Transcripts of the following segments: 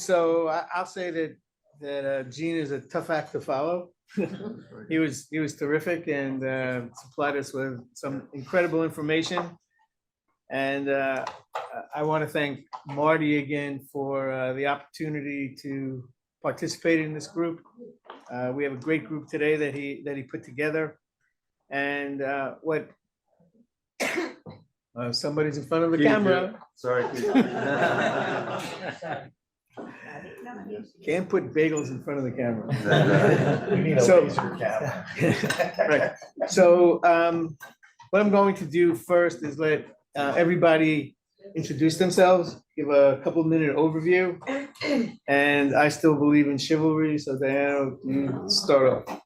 So I'll say that Gene is a tough act to follow. He was terrific and supplied us with some incredible information. And I want to thank Marty again for the opportunity to participate in this group. We have a great group today that he put together. And somebody's in front of the camera. Sorry. Can't put bagels in front of the camera. We need a laser camera. Right. So what I'm going to do first is let everybody introduce themselves, give a couple-minute overview, and I still believe in chivalry, so Dianna, you start off.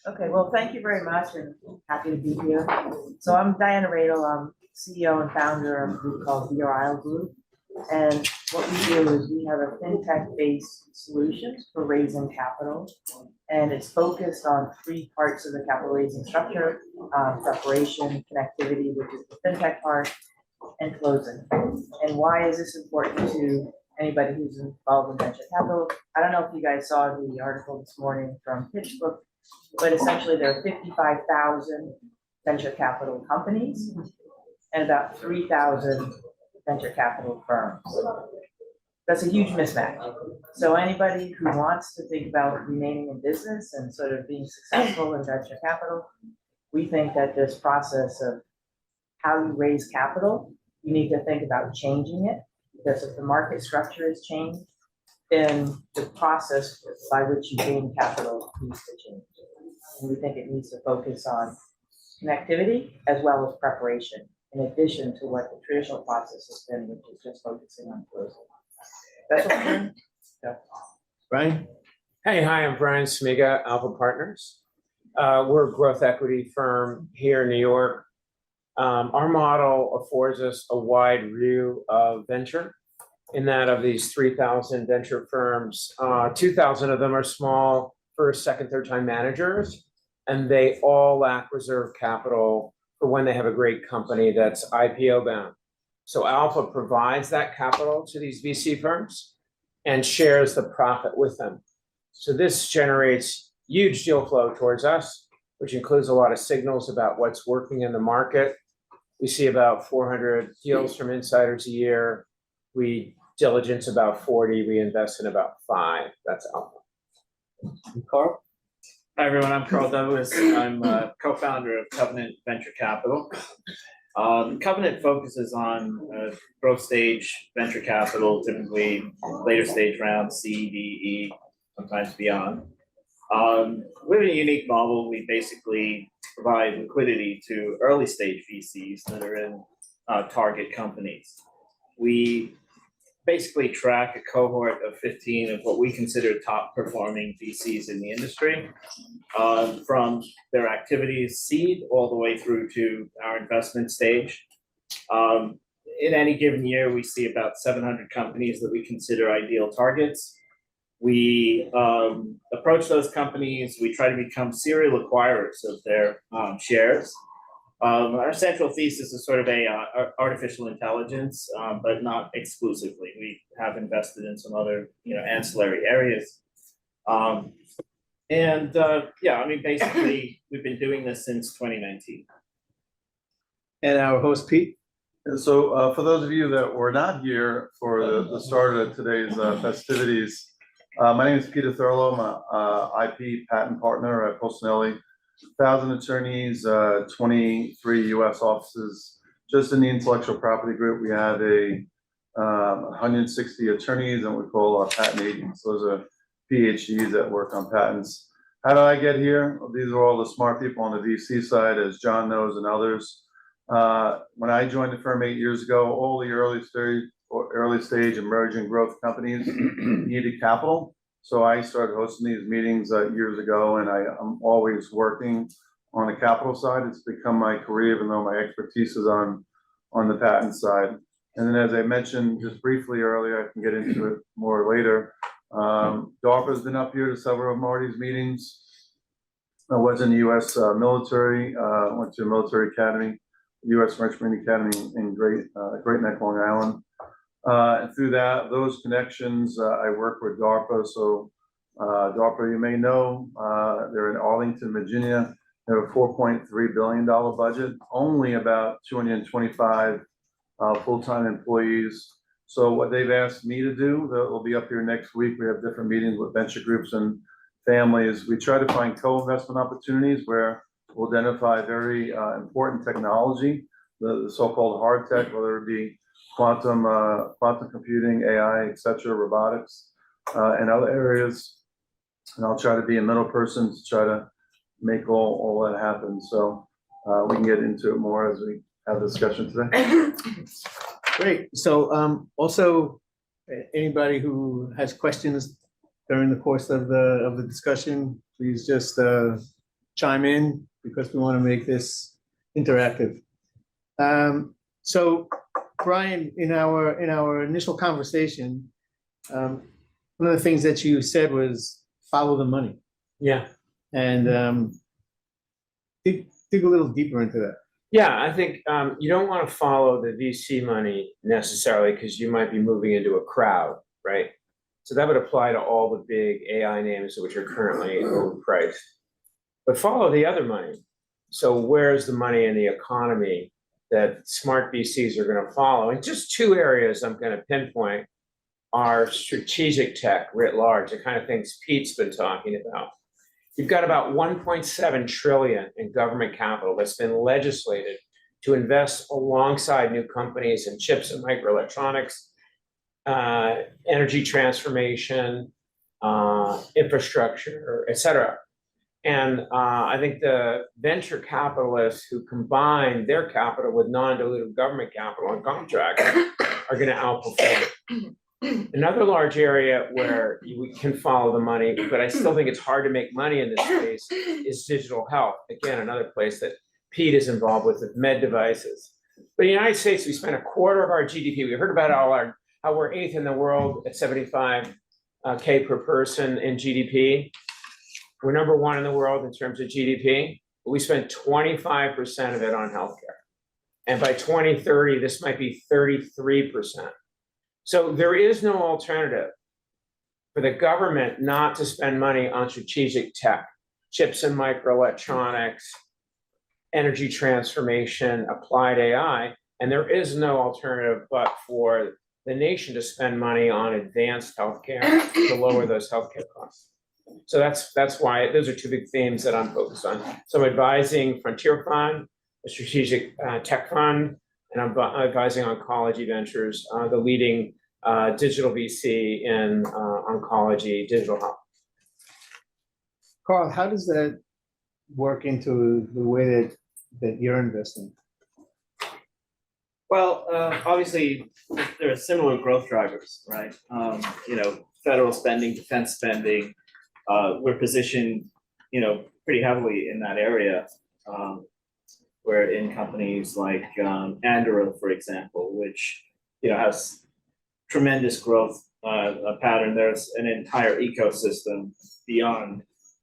Okay, well, thank you very much and happy to be here. So I'm Dianna Raedle. I'm CEO and founder of a group called the Raedle Group. And what we do is we have a fintech-based solutions for raising capital. And it's focused on 3 parts of the capital raising structure: preparation, connectivity, which is the fintech part, and closing. And why is this important to anybody who's involved in venture capital? I don't know if you guys saw the article this morning from PitchBook, but essentially there are 55,000 venture capital companies and about 3,000 venture capital firms. That's a huge mismatch. So anybody who wants to think about remaining in business and sort of being successful in venture capital, we think that this process of how you raise capital, you need to think about changing it, because if the market structure is changed, then the process by which you gain capital needs to change. And we think it needs to focus on connectivity as well as preparation, in addition to what the traditional process has been, which is just focusing on closing. That's what we're doing. Yeah. Brian? Hey, hi, I'm Brian Smiga, Alpha Partners. We're a growth equity firm here in New York. Our model affords us a wide view of venture. In that of these 3,000 venture firms, 2,000 of them are small first, second, third time managers, and they all lack reserve capital for when they have a great company that's IPO bound. So Alpha provides that capital to these VC firms and shares the profit with them. So this generates huge deal flow towards us, which includes a lot of signals about what's working in the market. We see about 400 deals from insiders a year. We diligence about 40, we invest in about 5. That's Alpha. Karl? Hi, everyone. I'm Karl Douglas. I'm co-founder of Covenant Venture Capital. Covenant focuses on growth stage venture capital, typically later stage rounds, C, D, E, sometimes beyond. We have a unique model. We basically provide liquidity to early stage VCs that are in target companies. We basically track a cohort of 15 of what we consider top performing VCs in the industry, from their activities seed all the way through to our investment stage. In any given year, we see about 700 companies that we consider ideal targets. We approach those companies, we try to become serial acquirers of their shares. Our central thesis is sort of artificial intelligence, but not exclusively. We have invested in some other, ancillary areas. Yeah, I mean, basically, we've been doing this since 2019. And our host, Pete? And so for those of you that were not here for the start of today's festivities, my name is Peter Thurlow. I'm an IP patent partner at Polsinelli. 1,000 attorneys, 23 U.S. offices. Just in the intellectual property group, we have 160 attorneys, and we call our patent agents. Those are PhDs that work on patents. How did I get here? Well, these are all the smart people on the VC side, as John knows and others. When I joined the firm 8 years ago, all the early stage emerging growth companies needed capital. So I started hosting these meetings years ago, and I'm always working on the capital side. It's become my career, even though my expertise is on the patent side. And then, as I mentioned just briefly earlier, I can get into it more later. DARPA's been up here to several of Marty's meetings. I was in the U.S. military, went to a military academy, U.S. French Marine Academy in Great Neck, Long Island. And through those connections, I work with DARPA. So DARPA, you may know, they're in Arlington, Virginia. They have a $4.3 billion budget, only about 225 full-time employees. So what they've asked me to do, that will be up here next week. We have different meetings with venture groups and families. We try to find co-investment opportunities where we'll identify very important technology, the so-called hard tech, whether it be quantum computing, AI, et cetera, robotics, and other areas. And I'll try to be a middle person to try to make all that happen. So we can get into it more as we have the discussion today. Great. So also, anybody who has questions during the course of the discussion, please just chime in because we want to make this interactive. So Brian, in our initial conversation, one of the things that you said was follow the money. Yeah. And dig a little deeper into that. Yeah, I think you don't want to follow the VC money necessarily because you might be moving into a crowd, right? So that would apply to all the big AI names which are currently overpriced. But follow the other money. So where's the money in the economy that smart VCs are going to follow? And just two areas I'm going to pinpoint are strategic tech writ large, the kind of things Pete's been talking about. You've got about 1.7 trillion in government capital that's been legislated to invest alongside new companies in chips and microelectronics, energy transformation, infrastructure, et cetera. And I think the venture capitalists who combine their capital with non-dilutive government capital and contracts are going to outperform. Another large area where we can follow the money, but I still think it's hard to make money in this space, is digital health. Again, another place that Pete is involved with med devices. But in the United States, we spend a quarter of our GDP. We heard about how we're 8th in the world at 75K per person in GDP. We're number 1 in the world in terms of GDP, but we spend 25% of it on healthcare. And by 2030, this might be 33%. So there is no alternative for the government not to spend money on strategic tech, chips and microelectronics, energy transformation, applied AI, and there is no alternative but for the nation to spend money on advanced healthcare to lower those healthcare costs. So that's why those are two big themes that I'm focused on. So I'm advising Frontier Fund, a strategic tech fund, and I'm advising Oncology Ventures, the leading digital VC in oncology, digital health. Karl, how does that work into the way that you're investing? Well, obviously, there are similar growth drivers, right? Federal spending, defense spending. We're positioned, pretty heavily in that area. We're in companies like Anduril, for example, which has tremendous growth pattern. There's an entire ecosystem beyond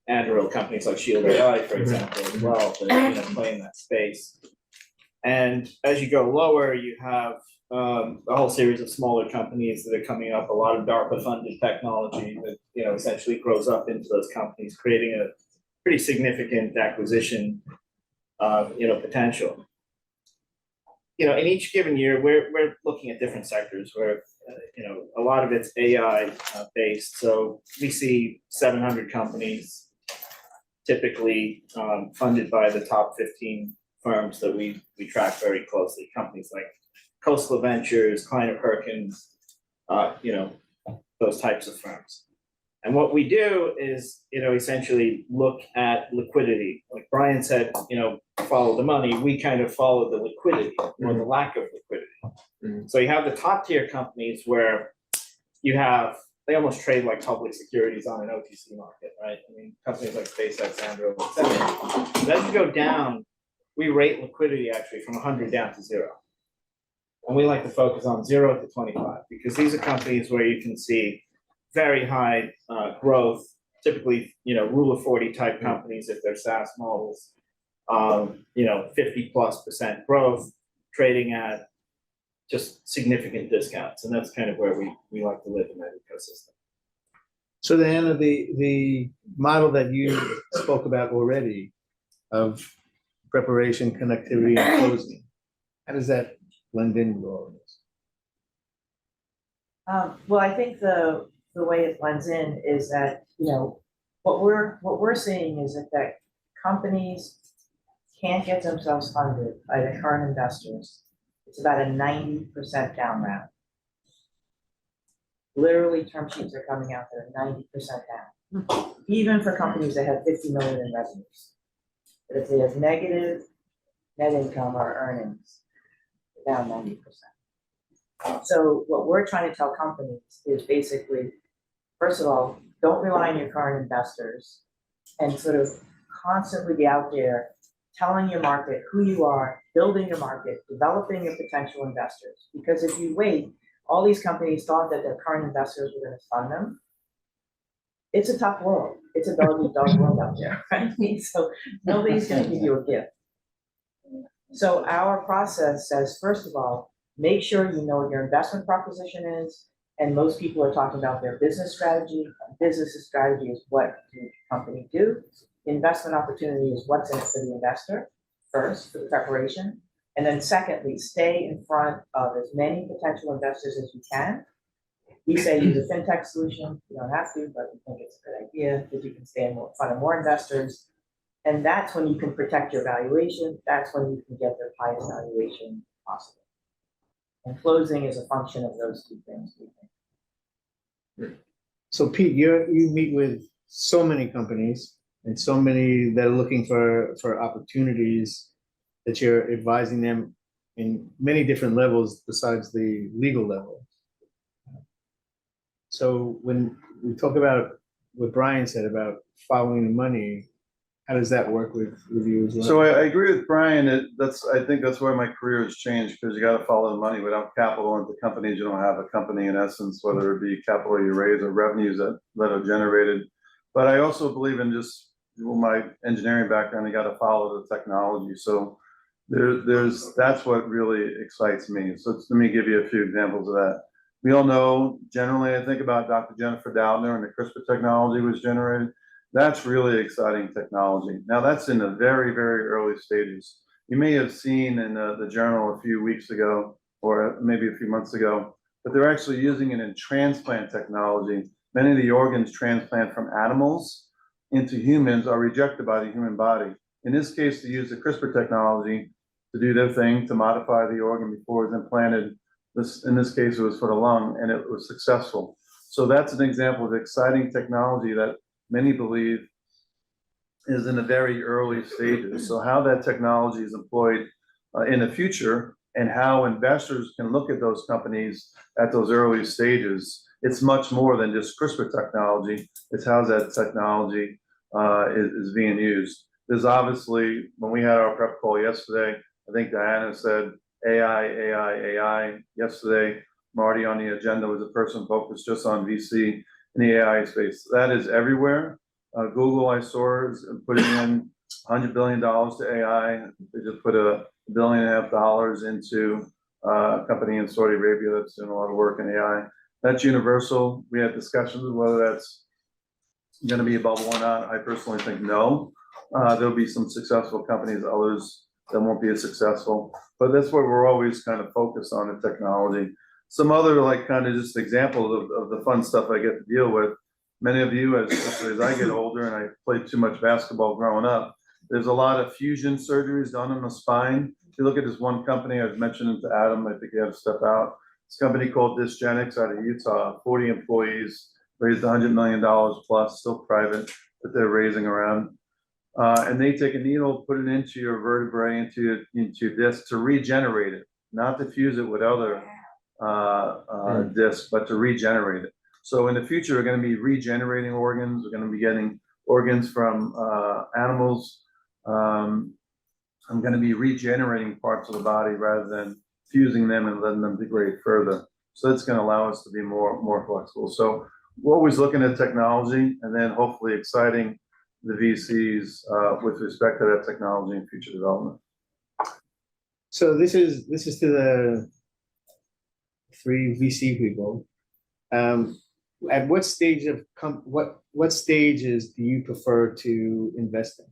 Anduril, companies like Shield AI, for example, as well, that play in that space. And as you go lower, you have a whole series of smaller companies that are coming up, a lot of DARPA-funded technology that essentially grows up into those companies, creating a pretty significant acquisition potential. In each given year, we're looking at different sectors where a lot of it's AI based. So we see 700 companies, typically funded by the top 15 firms that we track very closely. Companies like Coastal Ventures, Kleiner Perkins, those types of firms. And what we do is, essentially look at liquidity. Like Brian said, follow the money. We kind of follow the liquidity or the lack of liquidity. So you have the top tier companies where they almost trade like public securities on an OTC market, right? I mean, companies like SpaceX, Anduril, et cetera. But as you go down, we rate liquidity actually from 100 down to 0. And we like to focus on 0 to 25 because these are companies where you can see very high growth, typically, rule of 40 type companies if they're SaaS models, 50+% growth, trading at just significant discounts, and that's kind of where we like to live in that ecosystem. So Diana, the model that you spoke about already of preparation, connectivity, and closing, how does that blend into all of this? Well, I think the way it blends in is that, you know, what we're seeing is that companies can't get themselves funded by the current investors. It's about a 90% down round. Literally, term sheets are coming out that are 90% down, even for companies that have 50 million in revenues. But if they have negative net income or earnings, they're down 90%. So what we're trying to tell companies is basically, first of all, don't rely on your current investors and sort of constantly be out there telling your market who you are, building your market, developing your potential investors. Because if you wait, all these companies thought that their current investors were going to fund them. It's a tough world. It's a dog-eat-dog world out there, right? So nobody's going to give you a gift. So our process says, first of all, make sure you know what your investment proposition is. And most people are talking about their business strategy. Business strategy is what the company do. Investment opportunity is what's in it for the investor, first, for the preparation. And then secondly, stay in front of as many potential investors as you can. We say use a fintech solution. You don't have to, but we think it's a good idea because you can stay in front of more investors. And that's when you can protect your valuation. That's when you can get the highest valuation possible. And closing is a function of those two things, we think. So Pete, you meet with so many companies and so many that are looking for opportunities that you're advising them in many different levels besides the legal level. So when we talk about what Brian said about following the money, how does that work with you as well? So I agree with Brian. I think that's where my career has changed, because you got to follow the money. Without capital into companies, you don't have a company in essence, whether it be capital you raise or revenues that are generated. But I also believe in just my engineering background, you got to follow the technology. So that's what really excites me. So let me give you a few examples of that. We all know, generally, I think about Dr. Jennifer Doudna and the CRISPR technology was generated. That's really exciting technology. Now that's in the very, very early stages. You may have seen in the journal a few weeks ago, or maybe a few months ago, but they're actually using it in transplant technology. Many of the organs transplant from animals into humans are rejected by the human body. In this case, they use the CRISPR technology to do their thing, to modify the organ before it was implanted. In this case, it was for the lung, and it was successful. So that's an example of exciting technology that many believe is in the very early stages. So how that technology is employed in the future, and how investors can look at those companies at those early stages, it's much more than just CRISPR technology. It's how that technology is being used. There's obviously, when we had our prep call yesterday, I think Diana said AI. Yesterday, Marty on the agenda was a person focused just on VC in the AI space. That is everywhere. Google, I saw, is putting in $100 billion to AI. They just put $1.5 billion into a company in Saudi Arabia that's doing a lot of work in AI. That's universal. We had discussions of whether that's going to be a bubble or not. I personally think no. There'll be some successful companies, others that won't be as successful. But that's what we're always kind of focused on in technology. Some other like kind of just examples of the fun stuff I get to deal with. Many of you, as I get older and I played too much basketball growing up, there's a lot of fusion surgeries done on the spine. If you look at this one company, I was mentioning to Adam, I think he had to step out. This company called Dysgenics out of Utah, 40 employees, raised $100 million plus, still private, but they're raising around. And they take a needle, put it into your vertebrae, into disc to regenerate it, not to fuse it with other discs, but to regenerate it. So in the future, we're going to be regenerating organs. We're going to be getting organs from animals. I'm going to be regenerating parts of the body rather than fusing them and letting them degrade further. So that's going to allow us to be more flexible. So we're always looking at technology and then hopefully exciting the VCs with respect to that technology and future development. So this is to three VC people. At what stage of what stages do you prefer to invest in?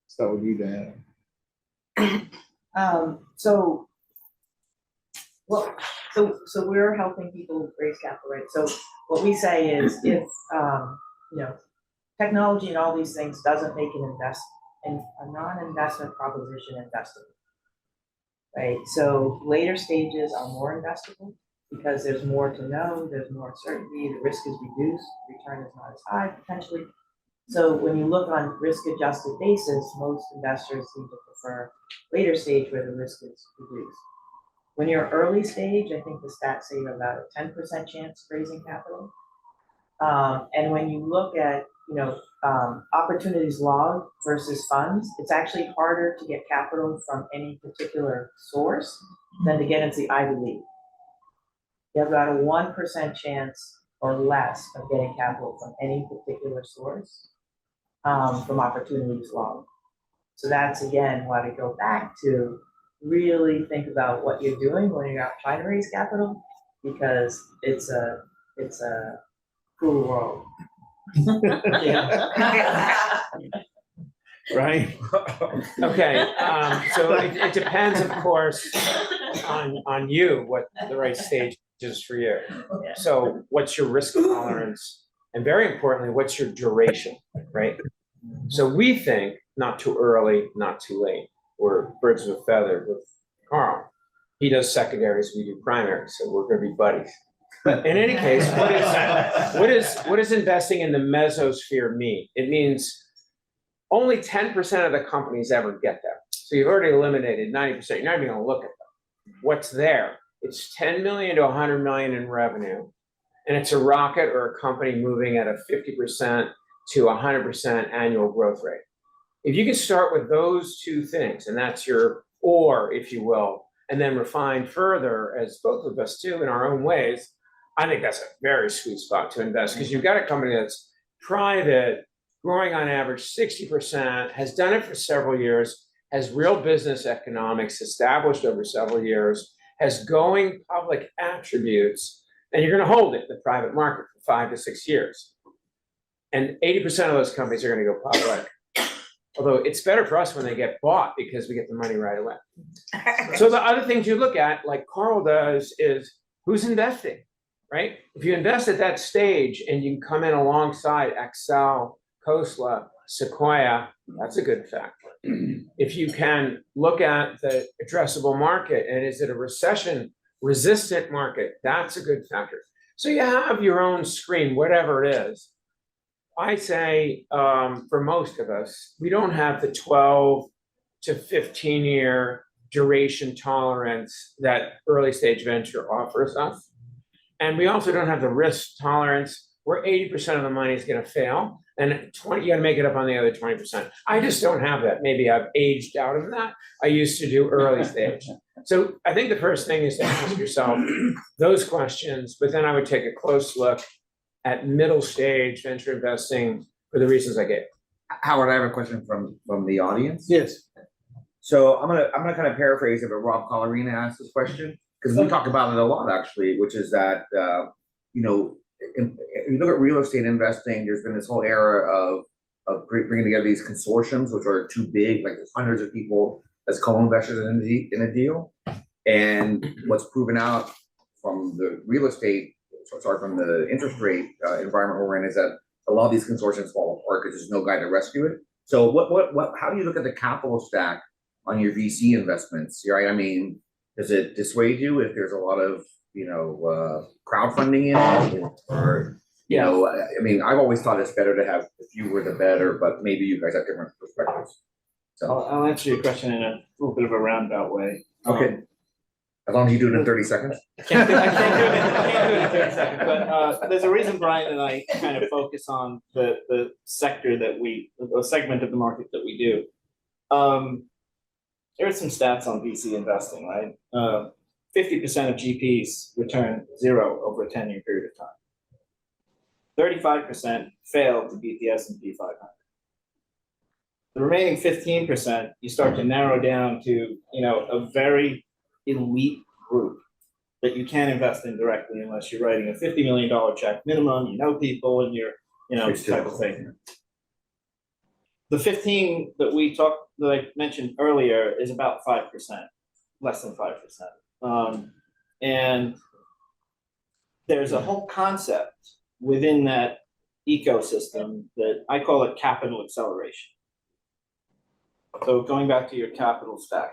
Start with you, Dianna. So, well, so we're helping people raise capital, right? So what we say is if, you know, technology and all these things doesn't make a non-investment proposition investable. Right, so later stages are more investable because there's more to know, there's more certainty, the risk is reduced, return is not as high potentially. So when you look on risk-adjusted basis, most investors seem to prefer later stage where the risk is reduced. When you're early stage, I think the stats say you have about a 10% chance of raising capital. And when you look at, opportunities logged versus funds, it's actually harder to get capital from any particular source than to get into the Ivy League. You have about a 1% chance or less of getting capital from any particular source from opportunities logged. So that's, again, why we go back to really think about what you're doing when you're out trying to raise capital, because it's a cruel world. Yeah. Right? Okay, so it depends, of course, on you, what the right stage is for you. Yeah. So what's your risk tolerance? And very importantly, what's your duration, right? So we think not too early, not too late. We're birds of a feather with Karl. He does secondaries, we do primaries, so we're gonna be buddies. But in any case, what is investing in the mesosphere mean? It means only 10% of the companies ever get there. So you've already eliminated 90%. You're not even gonna look at them. What's there? It's 10 million to 100 million in revenue. And it's a rocket or a company moving at a 50% to 100% annual growth rate. If you can start with those two things, and that's your or, if you will, and then refine further, as both of us do in our own ways, I think that's a very sweet spot to invest, because you've got a company that's private, growing on average 60%, has done it for several years, has real business economics established over several years, has going public attributes, and you're gonna hold it in the private market for 5 to 6 years. And 80% of those companies are gonna go public. Although it's better for us when they get bought because we get the money right away. So the other things you look at, like Karl does, is who's investing, right? If you invest at that stage and you can come in alongside Excel, Khosla, Sequoia, that's a good factor. If you can look at the addressable market and is it a recession resistant market, that's a good factor. So you have your own screen, whatever it is. I say for most of us, we don't have the 12 to 15 year duration tolerance that early stage venture offers us. And we also don't have the risk tolerance where 80% of the money is going to fail and 20, you got to make it up on the other 20%. I just don't have that. Maybe I've aged out of that. I used to do early stage. So I think the first thing is to ask yourself those questions, but then I would take a close look at middle stage venture investing for the reasons I gave. Howard, I have a question from the audience. Yes. So I'm gonna kind of paraphrase it, but Rob Collarina asked this question because we talk about it a lot actually, which is that if you look at real estate investing, there's been this whole era of bringing together these consortiums, which are too big, like there's hundreds of people as co-investors in a deal. And what's proven out from the real estate, from the interest rate environment we're in, is that a lot of these consortiums fall apart because there's no guy to rescue it. So how do you look at the capital stack on your VC investments, right? I mean, does it dissuade you if there's a lot of, crowdfunding involved? Or, I mean, I've always thought it's better to have the fewer the better, but maybe you guys have different perspectives. So I'll answer your question in a little bit of a roundabout way. Okay. As long as you do it in 30 seconds. I can't do it in 30 seconds, but there's a reason Brian and I kind of focus on the sector the segment of the market that we do. There are some stats on VC investing, right? 50% of GPs return 0 over a 10-year period of time. 35% fail to beat the S&P 500. The remaining 15%, you start to narrow down to, a very elite group that you can't invest in directly unless you're writing a $50 million check minimum, you know people, and you're, type of thing. The 15 that I mentioned earlier is about 5%, less than 5%. And there's a whole concept within that ecosystem that I call it capital acceleration. So going back to your capital stack.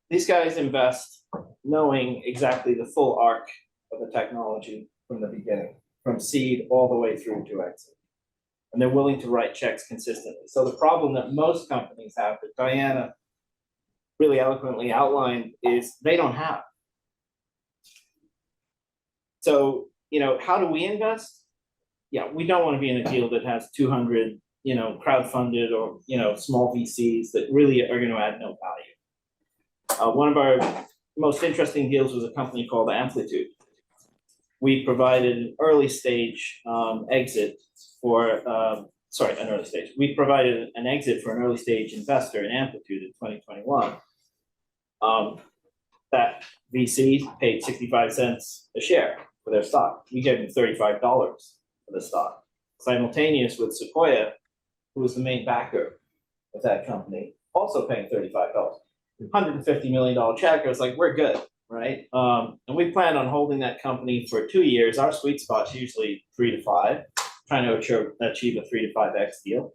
These guys invest knowing exactly the full arc of the technology from the beginning, from seed all the way through to exit. And they're willing to write checks consistently. So the problem that most companies have, that Dianna really eloquently outlined, is they don't have. So, how do we invest? Yeah, we don't want to be in a deal that has 200, crowdfunded or, small VCs that really are going to add no value. One of our most interesting deals was a company called Amplitude. We provided an early stage exit for, an early stage. We provided an exit for an early stage investor in Amplitude in 2021. That VC paid 65 cents a share for their stock. We gave them $35 for the stock. Simultaneous with Sequoia, who was the main backer of that company, also paying $35. $150 million check. I was like, we're good, right? And we plan on holding that company for 2 years. Our sweet spot's usually 3 to 5, trying to achieve a 3 to 5x deal.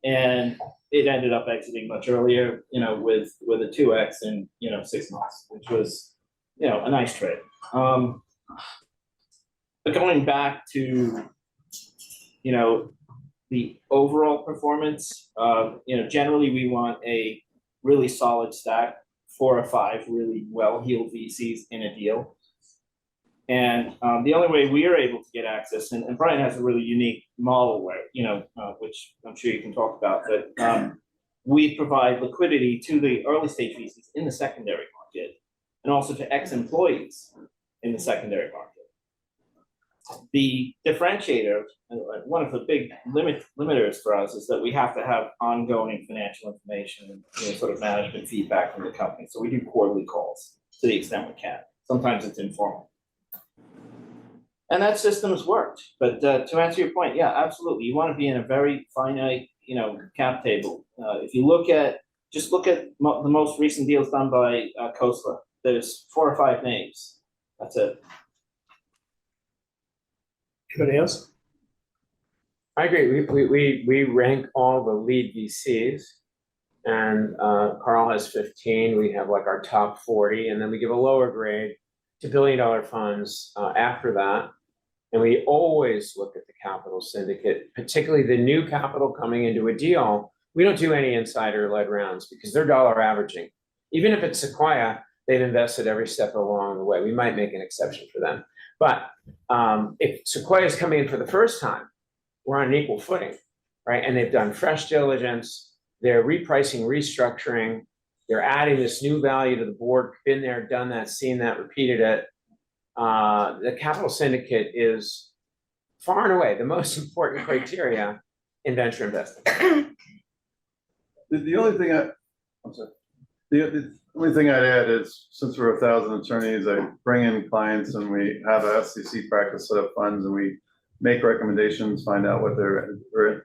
And it ended up exiting much earlier, with a 2x in 6 months, which was a nice trade. But going back to the overall performance, generally we want a really solid stack, 4 or 5 really well-heeled VCs in a deal. And the only way we are able to get access, and Brian has a really unique model where, which I'm sure you can talk about, but we provide liquidity to the early stage VCs in the secondary market and also to ex-employees in the secondary market. The differentiator, one of the big limiters for us, is that we have to have ongoing financial information and sort of management feedback from the company. So we do quarterly calls to the extent we can. Sometimes it's informal. And that system has worked. But to answer your point, yeah, absolutely. You want to be in a very finite, cap table. If you look at the most recent deals done by Khosla, there's 4 or 5 names. That's it. Anybody else? I agree. We rank all the lead VCs, and Karl has 15. We have like our top 40, and then we give a lower grade to $1 billion funds after that. And we always look at the capital syndicate, particularly the new capital coming into a deal. We don't do any insider-led rounds because they're dollar averaging. Even if it's Sequoia, they've invested every step along the way. We might make an exception for them. But if Sequoia is coming in for the first time, we're on an equal footing, right? And they've done fresh diligence, they're repricing, restructuring, they're adding this new value to the board, been there, done that, seen that, repeated it. The capital syndicate is far and away the most important criteria in venture investing. The only thing I'm sorry. The only thing I'd add is, since we're 1,000 attorneys, I bring in clients and we have a SEC practice set up funds and we make recommendations, find out what their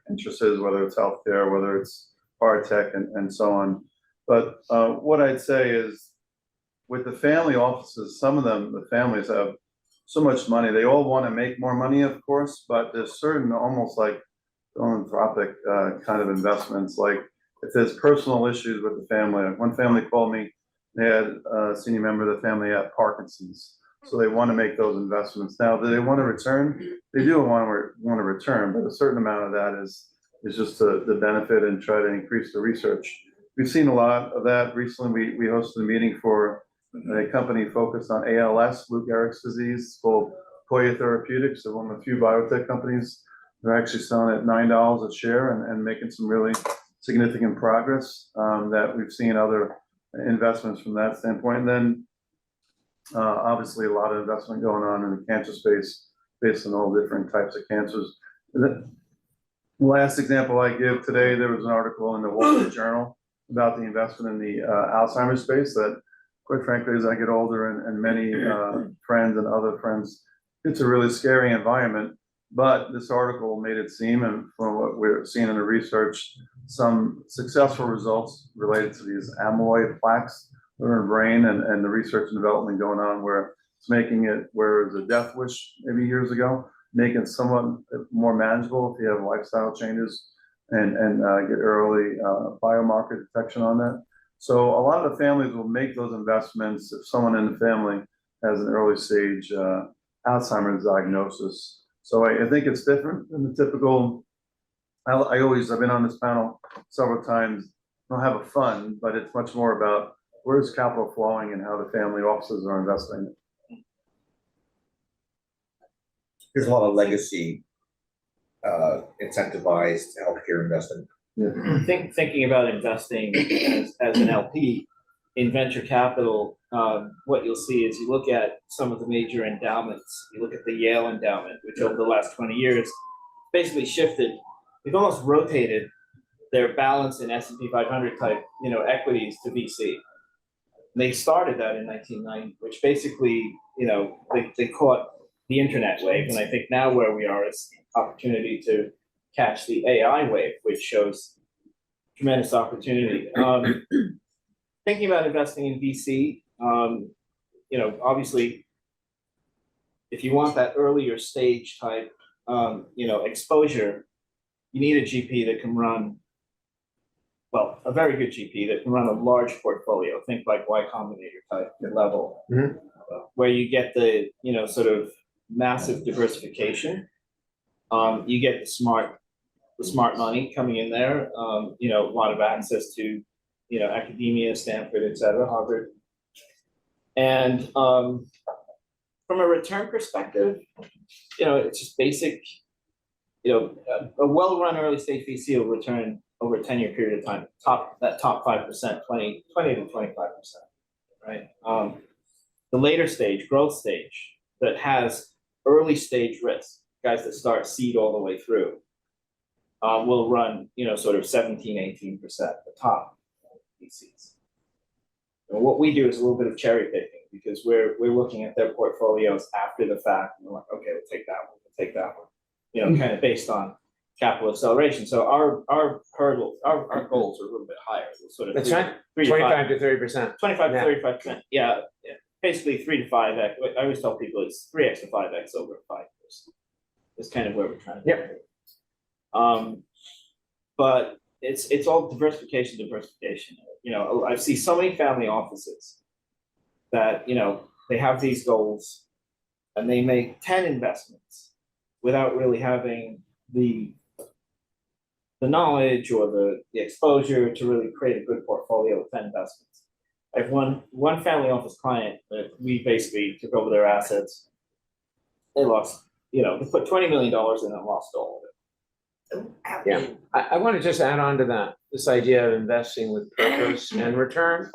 interest is, whether it's healthcare, whether it's hard tech, and so on. But what I'd say is, with the family offices, some of them, the families have so much money. They all want to make more money, of course, but there's certain almost like philanthropic kind of investments. Like if there's personal issues with the family, one family called me, they had a senior member of the family had Parkinson's. So they want to make those investments. Now, do they want to return? They do want to return, but a certain amount of that is just the benefit and try to increase the research. We've seen a lot of that recently. We hosted a meeting for a company focused on ALS, Lou Gehrig's disease, called Cohen Therapeutics. They're one of the few biotech companies. They're actually selling at $9 a share and making some really significant progress that we've seen other investments from that standpoint. And then obviously a lot of investment going on in the cancer space based on all different types of cancers. The last example I give today, there was an article in the Wall Street Journal about the investment in the Alzheimer's space that, quite frankly, as I get older and many friends and other friends, it's a really scary environment. But this article made it seem, and from what we're seeing in the research, some successful results related to these amyloid plaques that are in the brain, and the research and development going on where it's making it, where it was a death wish maybe years ago, making it somewhat more manageable if you have lifestyle changes and get early biomarker detection on that. So a lot of the families will make those investments if someone in the family has an early stage Alzheimer's diagnosis. So I think it's different than the typical. I've been on this panel several times. I don't have a fund, but it's much more about where's capital flowing and how the family offices are investing. There's a lot of legacy incentivized healthcare investment. Thinking about investing as an LP in venture capital, what you'll see is you look at some of the major endowments. You look at the Yale endowment, which over the last 20 years basically shifted. They've almost rotated their balance in S&P 500 type, equities to VC. They started that in 1990, which basically, they caught the internet wave, and I think now where we are is opportunity to catch the AI wave, which shows tremendous opportunity. Thinking about investing in VC, obviously, if you want that earlier stage type, exposure, you need a GP that can run, well, a very good GP that can run a large portfolio. Think like Y Combinator type level, where you get the, sort of massive diversification. You get the smart money coming in there. A lot of access to, academia, Stanford, et cetera, Harvard. And from a return perspective, it's just basic, a well-run early stage VC will return over a 10-year period of time, top 5%, 20 to 25%, right? The later stage, growth stage, that has early stage risk, guys that start seed all the way through, will run, sort of 17, 18% at the top VCs. And what we do is a little bit of cherry picking because we're looking at their portfolios after the fact, and we're like, okay, we'll take that one, we'll take that one, kind of based on capital acceleration. So our hurdles, our goals are a little bit higher. Sort of That's right. 25 to 30%. 25 to Yeah. 35%. Yeah. Basically 3 to 5x. I always tell people it's 3x to 5x over 5 years. That's kind of where we're trying to get. But it's all diversification. I see so many family offices that, they have these goals and they make 10 investments without really having the knowledge or the exposure to really create a good portfolio with 10 investments. I have one family office client that we basically took over their assets. They lost, they put $20 million in and lost all of it. Yeah, I want to just add on to that, this idea of investing with purpose and return.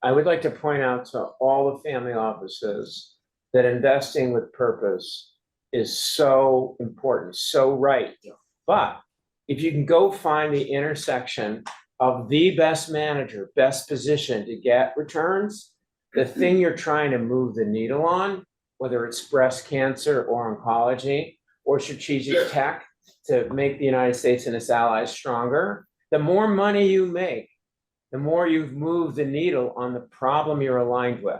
I would like to point out to all the family offices that investing with purpose is so important, so right. But if you can go find the intersection of the best manager, best position to get returns, the thing you're trying to move the needle on, whether it's breast cancer or oncology or strategic tech to make the United States and its allies stronger, the more money you make, the more you've moved the needle on the problem you're aligned with.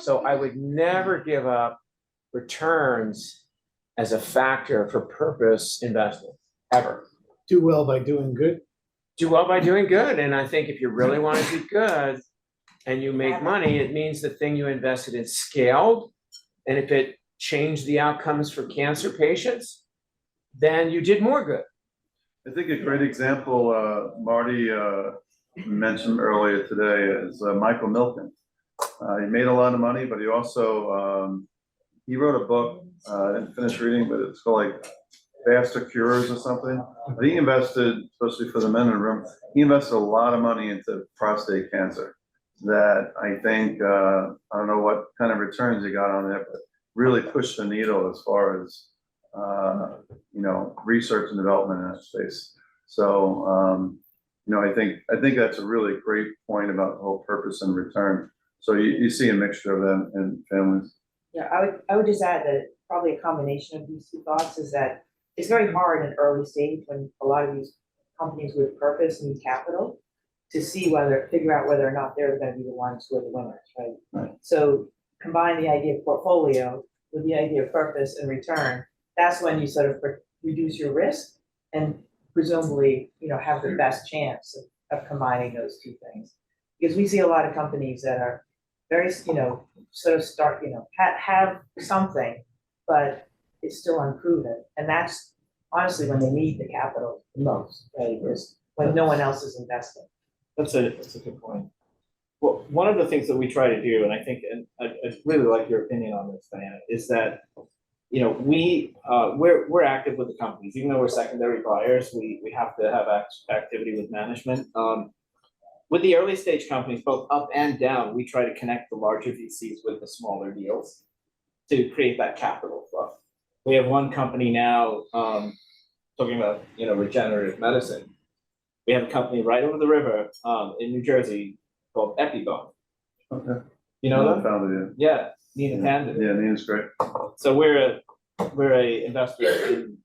So I would never give up returns as a factor for purpose investing, ever. Do well by doing good. Do well by doing good. And I think if you really want to do good and you make money, it means the thing you invested in scaled. And if it changed the outcomes for cancer patients, then you did more good. I think a great example, Marty mentioned earlier today, is Michael Milken. He made a lot of money, but he also, he wrote a book, I didn't finish reading, but it's called like Faster Cures or something. But he invested, especially for the men in the room, he invested a lot of money into prostate cancer that I think, I don't know what kind of returns he got on it, but really pushed the needle as far as, research and development in that space. So, I think that's a really great point about the whole purpose and return. So you see a mixture of them in families. Yeah, I would just add that probably a combination of these two thoughts is that it's very hard in early stage when a lot of these companies with purpose need capital to figure out whether or not they're gonna be the ones who are the winners, right? Right. So combine the idea of portfolio with the idea of purpose and return, that's when you sort of reduce your risk and presumably, have the best chance of combining those two things. Because we see a lot of companies that are very, sort of start, have something, but it's still unproven. And that's honestly when they need the capital the most, right? Is when no one else is investing. That's a good point. Well, one of the things that we try to do, and I think, and I really like your opinion on this, Diana, is that, we're active with the companies, even though we're secondary buyers, we have to have activity with management. With the early stage companies, both up and down, we try to connect the larger VCs with the smaller deals to create that capital flow. We have one company now, talking about, regenerative medicine. We have a company right over the river, in New Jersey called IvyFON. Okay. You know them? Founded, Yeah, Nina Tandon. yeah, Nina's great. So we're a investor in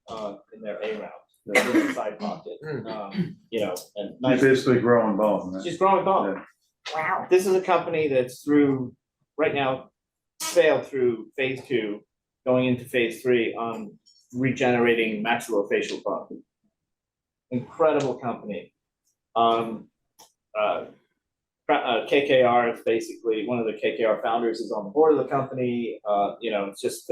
their A round, in the side pocket, and She's nice. basically growing bone, right? She's growing bone. Yeah. Wow. This is a company that's right now, failed through phase 2, going into phase 3 on regenerating maxillofacial bone. Incredible company. KKR is basically, one of the KKR founders is on the board of the company. It's just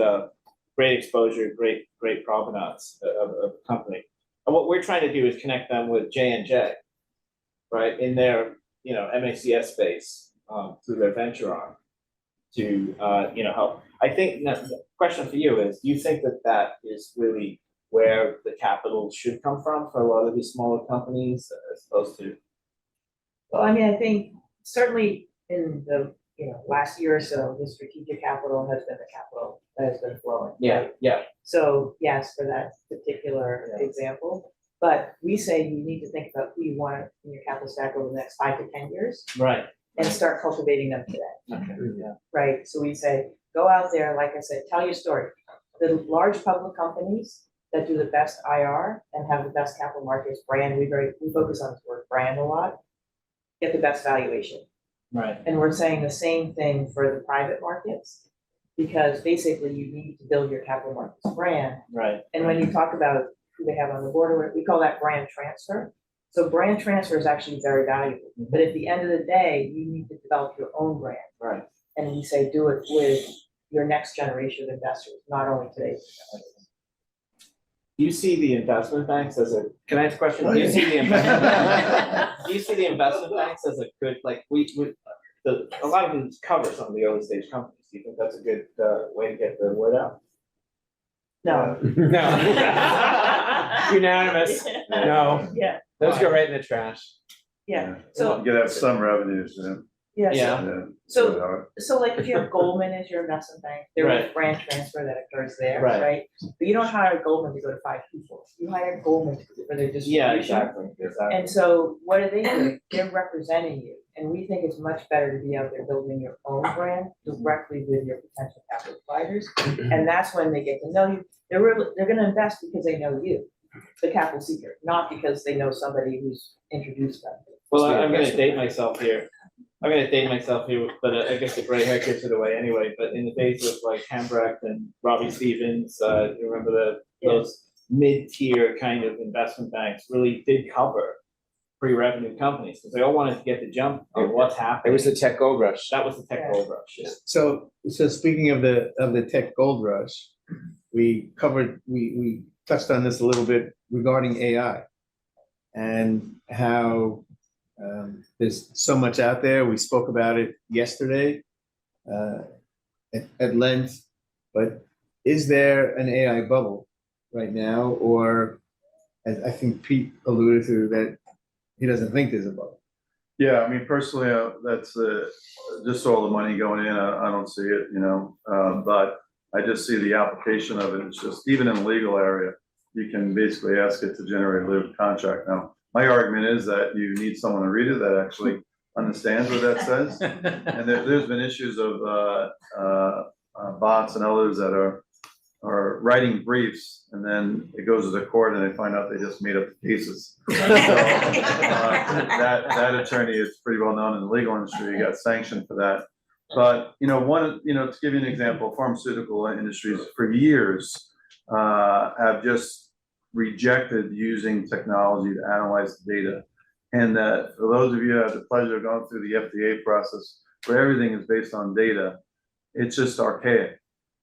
great exposure, great provenance of the company. And what we're trying to do is connect them with J&J, right, in their, MACS space, through their venture arm to, help. I think the question for you is, do you think that is really where the capital should come from for a lot of these smaller companies as opposed to? Well, I mean, I think certainly in the, last year or so, the strategic capital has been the capital that has been flowing. right? Yeah. So yes, for that particular example, but we say you need to think about who you want in your capital stack over the next 5 to 10 years Right. and start cultivating them today, Okay. Yeah. right? So we say, go out there, like I said, tell your story. The large public companies that do the best IR and have the best capital markets brand, we focus on this word brand a lot, get the best valuation. Right. And we're saying the same thing for the private markets, because basically you need to build your capital markets brand. Right. And when you talk about who they have on the board, we call that brand transfer. So brand transfer is actually very valuable, but at the end of the day, you need to develop your own brand. Right. And we say, do it with your next generation of investors, not only today's investors. Do you see the investment banks as can I ask a question? Do you see the investment banks as a good, like, a lot of them cover some of the early stage companies. Do you think that's a good way to get the word out? No. No. Unanimous, no. Yeah, Those go right in the trash. yeah. So, You could have some revenues, yeah, Yeah. yeah. So- so like if you have Goldman as your investment bank, there is Right. brand transfer that occurs there, Right. right? But you don't hire Goldman to go to 5 people. You hire Goldman for their distribution. Yeah, exactly. And so what are they doing? They're representing you. And we think it's much better to be out there building your own brand directly with your potential capital providers. And that's when they get to know you. They're gonna invest because they know you, the capital seeker, not because they know somebody who's introduced them. Well, I'm gonna date myself here. But I guess the gray hair gives it away anyway. But in the days of like Hambrecht and Robbie Stevens, you remember those mid-tier kind of investment banks really did cover pre-revenue companies because they all wanted to get the jump on what's It happening. was the tech gold rush. That was the tech gold rush. Yeah. So speaking of the tech gold rush, we touched on this a little bit regarding AI and how there's so much out there. We spoke about it yesterday at length, but is there an AI bubble right now? Or as I think Pete alluded to, that he doesn't think there's a bubble. Yeah, I mean, personally, that's just all the money going in. I don't see it, but I just see the application of it. It's just, even in the legal area, you can basically ask it to generate a legal contract now. My argument is that you need someone to read it that actually understands what that says. And there's been issues of bots and others that are writing briefs, and then it goes to the court and they find out they just made up the cases. So, that attorney is pretty well known in the legal industry. He got sanctioned for that. But, to give you an example, pharmaceutical industries for years have just rejected using technology to analyze the data. And that for those of you who have the pleasure of going through the FDA process, where everything is based on data, it's just archaic.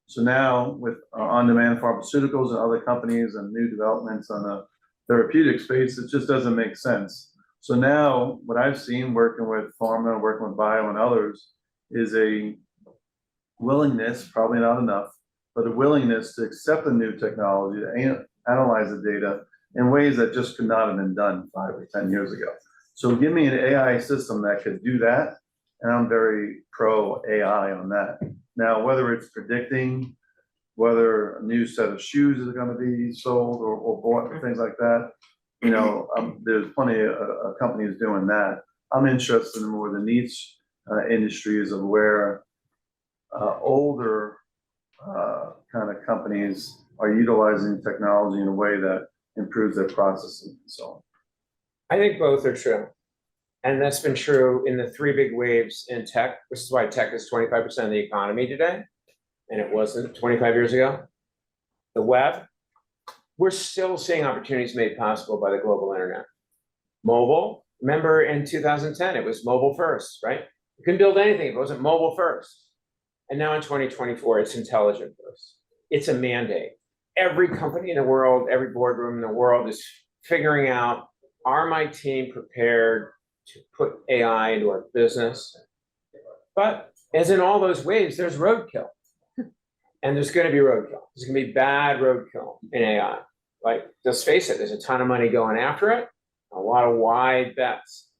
So now with on-demand pharmaceuticals and other companies and new developments on the therapeutic space, it just doesn't make sense. So now what I've seen working with pharma, working with bio and others, is a willingness, probably not enough, but a willingness to accept the new technology, to analyze the data in ways that just could not have been done 5 or 10 years ago. So give me an AI system that could do that, and I'm very pro AI on that. Now, whether it's predicting whether a new set of shoes is going to be sold or bought and things like that, there's plenty of companies doing that. I'm interested in more the niche industries of where older kind of companies are utilizing technology in a way that improves their processes and so on. I think both are true. And that's been true in the 3 big waves in tech. This is why tech is 25% of the economy today, and it wasn't 25 years ago. The web, we're still seeing opportunities made possible by the global internet. Mobile, remember in 2010, it was mobile first, right? You couldn't build anything if it wasn't mobile first. And now in 2024, it's intelligent first. It's a mandate. Every company in the world, every boardroom in the world is figuring out, are my team prepared to put AI into our business? But as in all those waves, there's roadkill. And there's going to be roadkill. There's going to be bad roadkill in AI. Like, let's face it, there's a ton of money going after it, a lot of wide bets.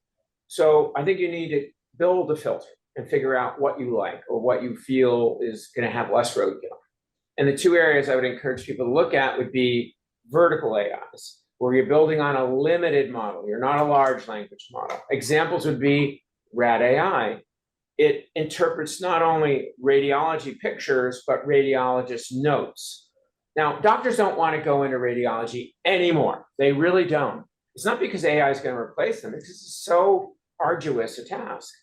So I think you need to build a filter and figure out what you like or what you feel is going to have less roadkill. And the 2 areas I would encourage people to look at would be vertical AIs, where you're building on a limited model. You're not a large language model. Examples would be Rad AI. It interprets not only radiology pictures, but radiologist notes. Now, doctors don't want to go into radiology anymore. They really don't. It's not because AI is going to replace them. It's just so arduous a task.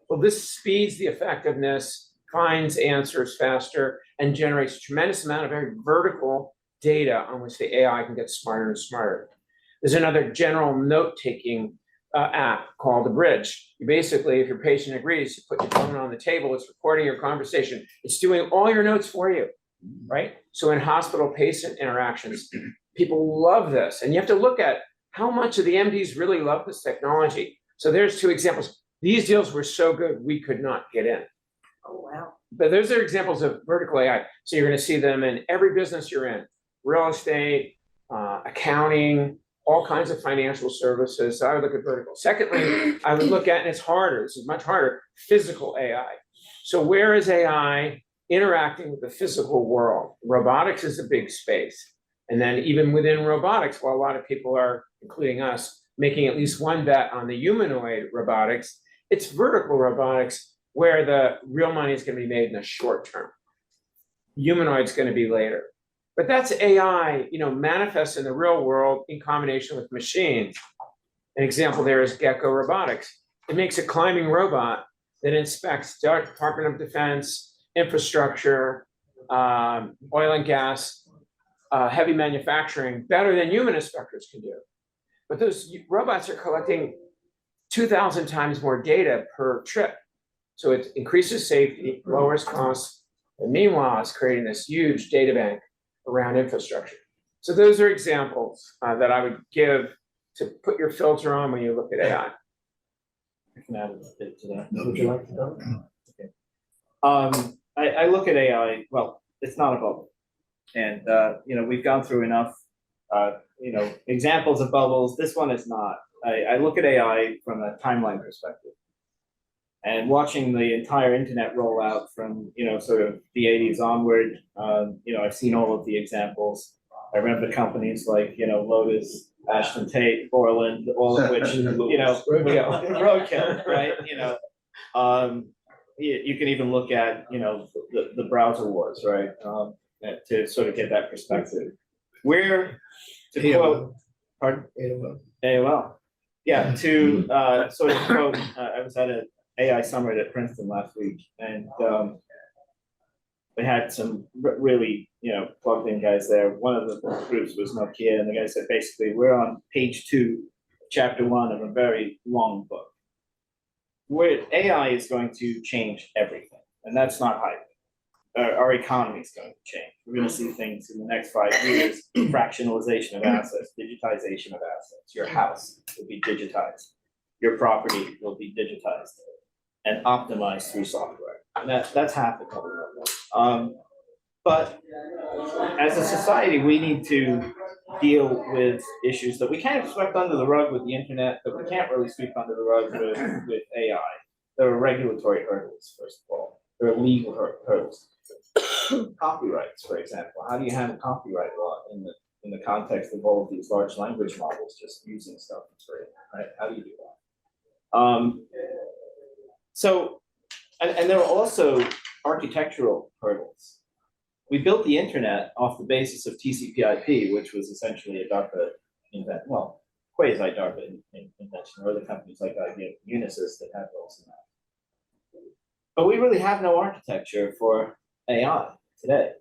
Well, this speeds the effectiveness, finds answers faster, and generates a tremendous amount of very vertical data on which the AI can get smarter and smarter. There's another general note-taking app called the Bridge. You basically, if your patient agrees, you put your phone on the table, it's recording your conversation, it's doing all your notes for you, right? So in hospital-patient interactions, people love this. And you have to look at how much of the MDs really love this technology. So there's 2 examples. These deals were so good, we could not get in. Oh, wow. But those are examples of vertical AI. So you're going to see them in every business you're in, real estate, accounting, all kinds of financial services. So I would look at vertical. Secondly, I would look at, and it's harder, this is much harder, physical AI. So where is AI interacting with the physical world? Robotics is a big space. And then even within robotics, while a lot of people are, including us, making at least one bet on the humanoid robotics, it's vertical robotics where the real money is going to be made in the short term. Humanoid's going to be later. But that's AI, manifests in the real world in combination with machines. An example there is Gecko Robotics. It makes a climbing robot that inspects Department of Defense, infrastructure, oil and gas, heavy manufacturing better than human inspectors can do. But those robots are collecting 2,000 times more data per trip. So it increases safety, lowers costs, and meanwhile, it's creating this huge data bank around infrastructure. So those are examples that I would give to put your filter on when you look at AI. I can add a bit to that. Would you like to go? Okay. I look at AI, well, it's not a bubble. And, we've gone through enough, examples of bubbles. This one is not. I look at AI from a timeline perspective. And watching the entire internet roll out from, sort of the 80s onward, I've seen all of the examples. I remember companies like, Lotus Ashton Tate, Borland, all of which, roadkill, right? You can even look at, the browser wars, right? To sort of get that perspective. Where, to quote, pardon? AOL. Yeah, to sort of quote, I was at an AI summit at Princeton last week, and we had some really, plugged in guys there. One of the groups was Nokia, and the guy said, basically, we're on page 2, chapter 1 of a very long book. Where AI is going to change everything, and that's not hype. Our economy is going to change. We're going to see things in the next 5 years, fractionalization of assets, digitization of assets. Your house will be digitized. Your property will be digitized and optimized through software. And that's happening. But as a society, we need to deal with issues that we can't sweep under the rug with the internet, but we can't really sweep under the rug with AI. There are regulatory hurdles, first of all. There are legal hurdles. Copyrights, for example. How do you handle copyright law in the context of all of these large language models just using stuff for free, right? How do you do that? And there are also architectural hurdles. We built the internet off the basis of TCP/IP, which was essentially a DARPA invention, well, quasi-DARPA invention, or other companies like IBM, Unisys that have those in that. But we really have no architecture for AI today.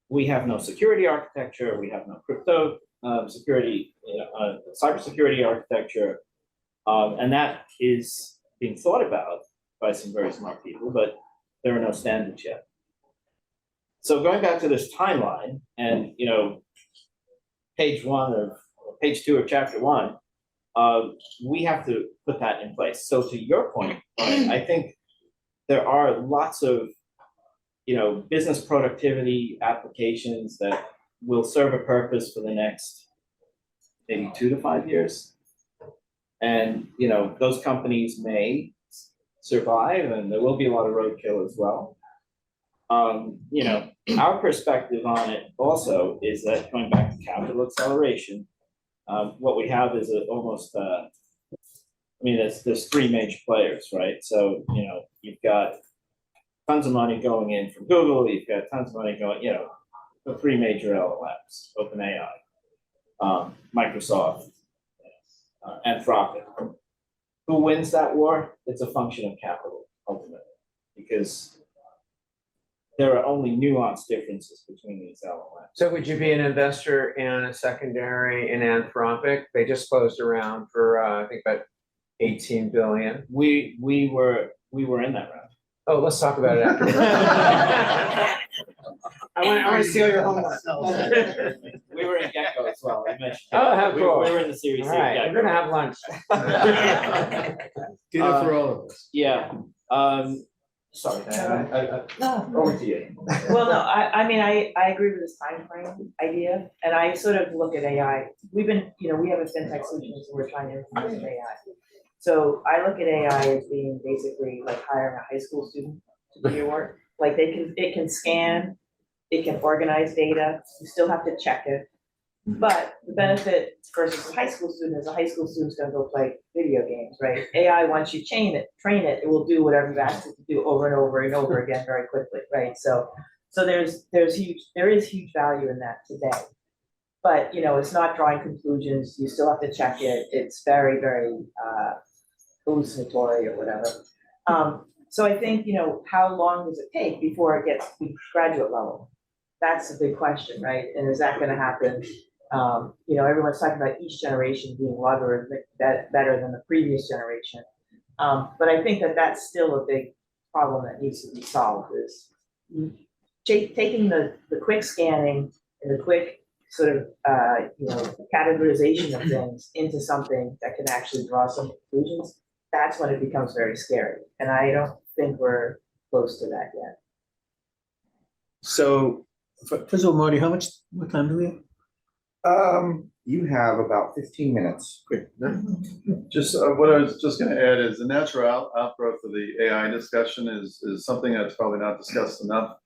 We have no security architecture. We have no crypto security, cybersecurity architecture, and that is being thought about by some very smart people, but there are no standards yet. So going back to this timeline, and page 2 of chapter 1, we have to put that in place. So to your point, Brian, I think there are lots of business productivity applications that will serve a purpose for the next maybe 2 to 5 years. And those companies may survive, and there will be a lot of roadkill as well. Our perspective on it also is that, going back to capital acceleration, what we have is there's 3 major players, right? So, you've got tons of money going in from Google, you've got tons of money going, the 3 major LLMs, OpenAI, Microsoft, Anthropic. Who wins that war? It's a function of capital, ultimately, because there are only nuanced differences between these LLMs. So would you be an investor in a secondary in Anthropic? They just closed around for I think about 18 billion. We were in that round. Oh, let's talk about it after. I want to steal your homework. We were in Gecko as well. I mentioned. Oh, how cool. We were in the Series All C. right, we're gonna have lunch. Dinner for all of us. Yeah. Sorry, Diana. No. Over to you. Well, no, I agree with this time frame idea, and I sort of look at AI. We've been, we have a fintech solution, so we're trying to implement AI. So I look at AI as being basically like hiring a high school student to do your work. Like it can scan, it can organize data, you still have to check it. But the benefit versus a high school student is a high school student's gonna go play video games, right? AI, once you train it, it will do whatever you ask it to do over and over and over again very quickly, right? So there is huge value in that today. But it's not drawing conclusions, you still have to check it, it's very, very hallucinatory or whatever. So I think, how long does it take before it gets to graduate level? That's a big question, right? And is that gonna happen? Everyone's talking about each generation being logarithmic better than the previous generation. But I think that that's still a big problem that needs to be solved, is taking the quick scanning and the quick sort of categorization of things into something that can actually draw some conclusions. That's when it becomes very scary, and I don't think we're close to that yet. So, first of all, Marty, what time do we have? You have about 15 minutes. Quick. Just what I was just going to add is the natural outgrowth of the AI discussion is something that's probably not discussed enough.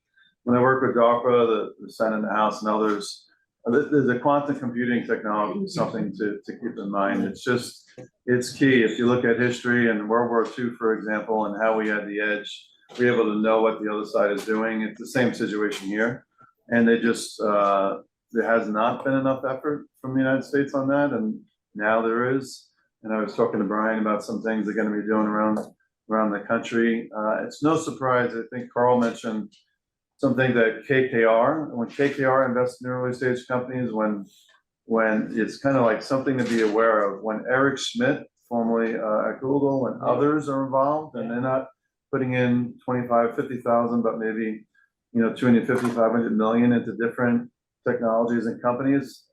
When I work with DARPA, the Senate and the House and others, The quantum computing technology is something to keep in mind. It's key. If you look at history and World War II, for example, and how we had the edge, we're able to know what the other side is doing. It's the same situation here. And there has not been enough effort from the United States on that, and now there is. And I was talking to Brian about some things they're gonna be doing around the country. It's no surprise, I think Karl mentioned something that KKR, when KKR invests in early stage companies, when it's kind of like something to be aware of. When Eric Schmidt, formerly at Google, and others are involved, and they're not putting in 25, 50,000, but maybe, 250, 500 million into different technologies and companies,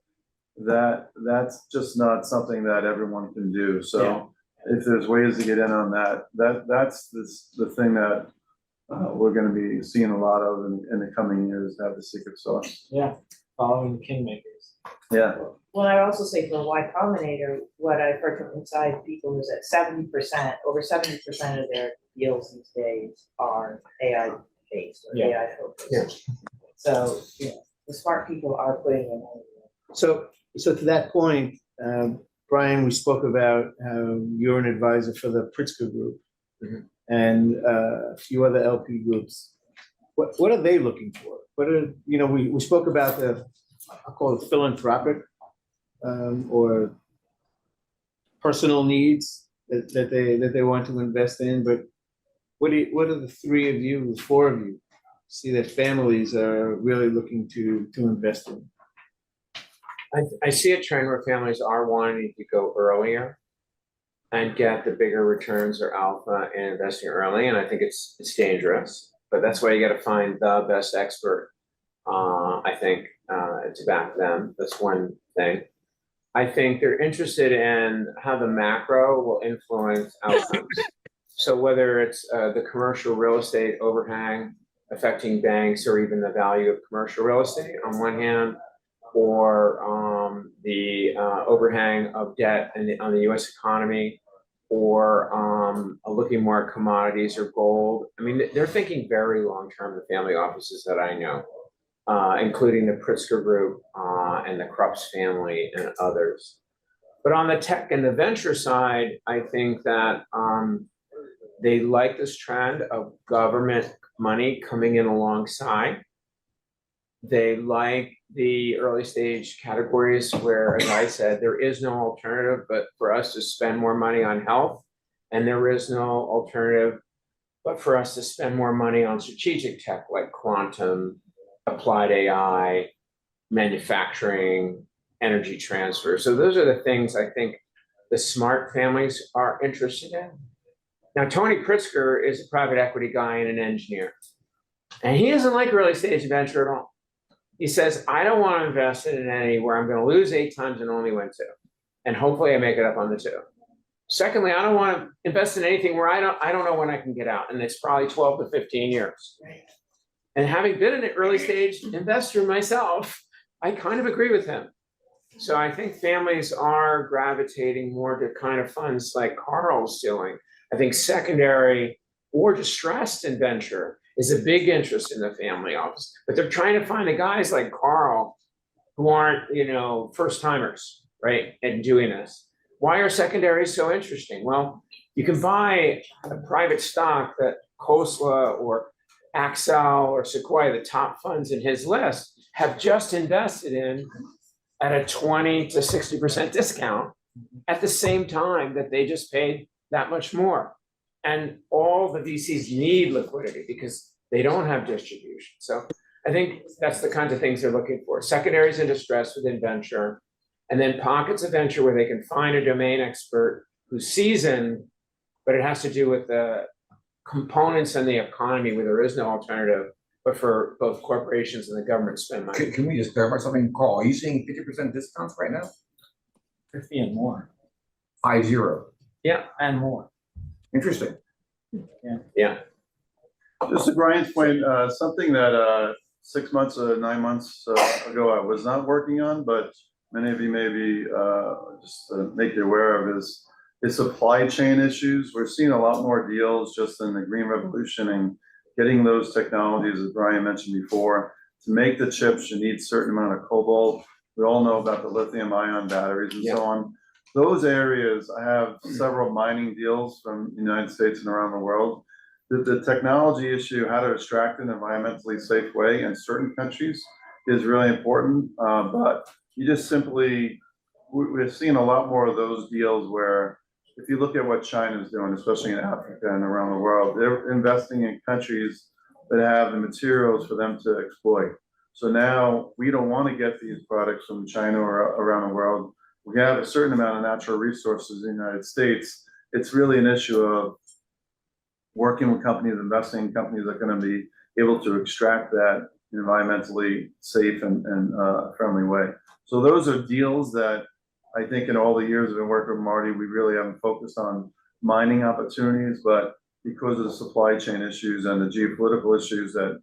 that's just not something that everyone can do. So if there's ways to get in on that's the thing that we're gonna be seeing a lot of in the coming years, to have the secret sauce. Yeah, following the kingmakers. Yeah, Well, I also say for Y Combinator, what I've heard from inside people is that 70%, over 70% of their deals these days are AI based or Yeah. AI focused. So, the smart people are putting in money. So to that point, Brian, we spoke about how you're an advisor for the Pritzker Group and a few other LP groups. What are they looking for? What are, we spoke about I'll call it philanthropic or personal needs that they want to invest in, but what are the three of you, the four of you, see that families are really looking to invest in? I see a trend where families are wanting to go earlier and get the bigger returns or alpha in investing early, and I think it's dangerous. But that's why you got to find the best expert. I think to back them. That's one thing. I think they're interested in how the macro will influence outcomes. So whether it's the commercial real estate overhang affecting banks, or even the value of commercial real estate on one hand, or the overhang of debt on the U.S. economy, or looking more at commodities or gold. I mean, they're thinking very long term, the family offices that I know, including the Pritzker Group and the Krups family and others. But on the tech and the venture side, I think that they like this trend of government money coming in alongside. They like the early stage categories where, as I said, there is no alternative but for us to spend more money on health, and there is no alternative but for us to spend more money on strategic tech like quantum, applied AI, manufacturing, energy transfer. So those are the things I think the smart families are interested in. Now, Tony Pritzker is a private equity guy and an engineer, and he doesn't like early stage venture at all. He says, I don't want to invest in any where I'm going to lose 8 times and only win 2. And hopefully I make it up on the 2. Secondly, I don't want to invest in anything where I don't know when I can get out. And it's probably 12 to 15 years. And having been an early stage investor myself, I kind of agree with him. So I think families are gravitating more to kind of funds like Karl's doing. I think secondary or distressed in venture is a big interest in the family office, but they're trying to find the guys like Karl who aren't, first timers, right, and doing this. Why are secondaries so interesting? Well, you can buy a private stock that Khosla or Axel or Sequoia, the top funds in his list, have just invested in at a 20 to 60% discount at the same time that they just paid that much more. And all the VCs need liquidity because they don't have distribution. So I think that's the kinds of things they're looking for. Secondaries in distress within venture, and then pockets of venture where they can find a domain expert who's seasoned, but it has to do with the components in the economy where there is no alternative, but for both corporations and the government spend money. Can we just clarify something, Karl? Are you seeing 50% discounts right now? 50 and more. 50. Yeah, and more. Interesting. Yeah. just to Brian's point, something that 6 months or 9 months ago I was not working on, but many of you maybe just to make you aware of is supply chain issues. We're seeing a lot more deals just in the green revolution and getting those technologies, as Brian mentioned before. To make the chips, you need a certain amount of cobalt, We all know about the lithium ion batteries and so on. Those areas, I have several mining deals from the United States and around the world. The technology issue, how to extract an environmentally safe way in certain countries is really important. But you just simply, we've seen a lot more of those deals where if you look at what China's doing, especially in Africa and around the world, they're investing in countries that have the materials for them to exploit. So now we don't want to get these products from China or around the world. We have a certain amount of natural resources in the United States. It's really an issue of working with companies, investing in companies that are going to be able to extract that in an environmentally safe and friendly way. So those are deals that I think in all the years I've been working with Marty, we really haven't focused on mining opportunities, but because of the supply chain issues and the geopolitical issues that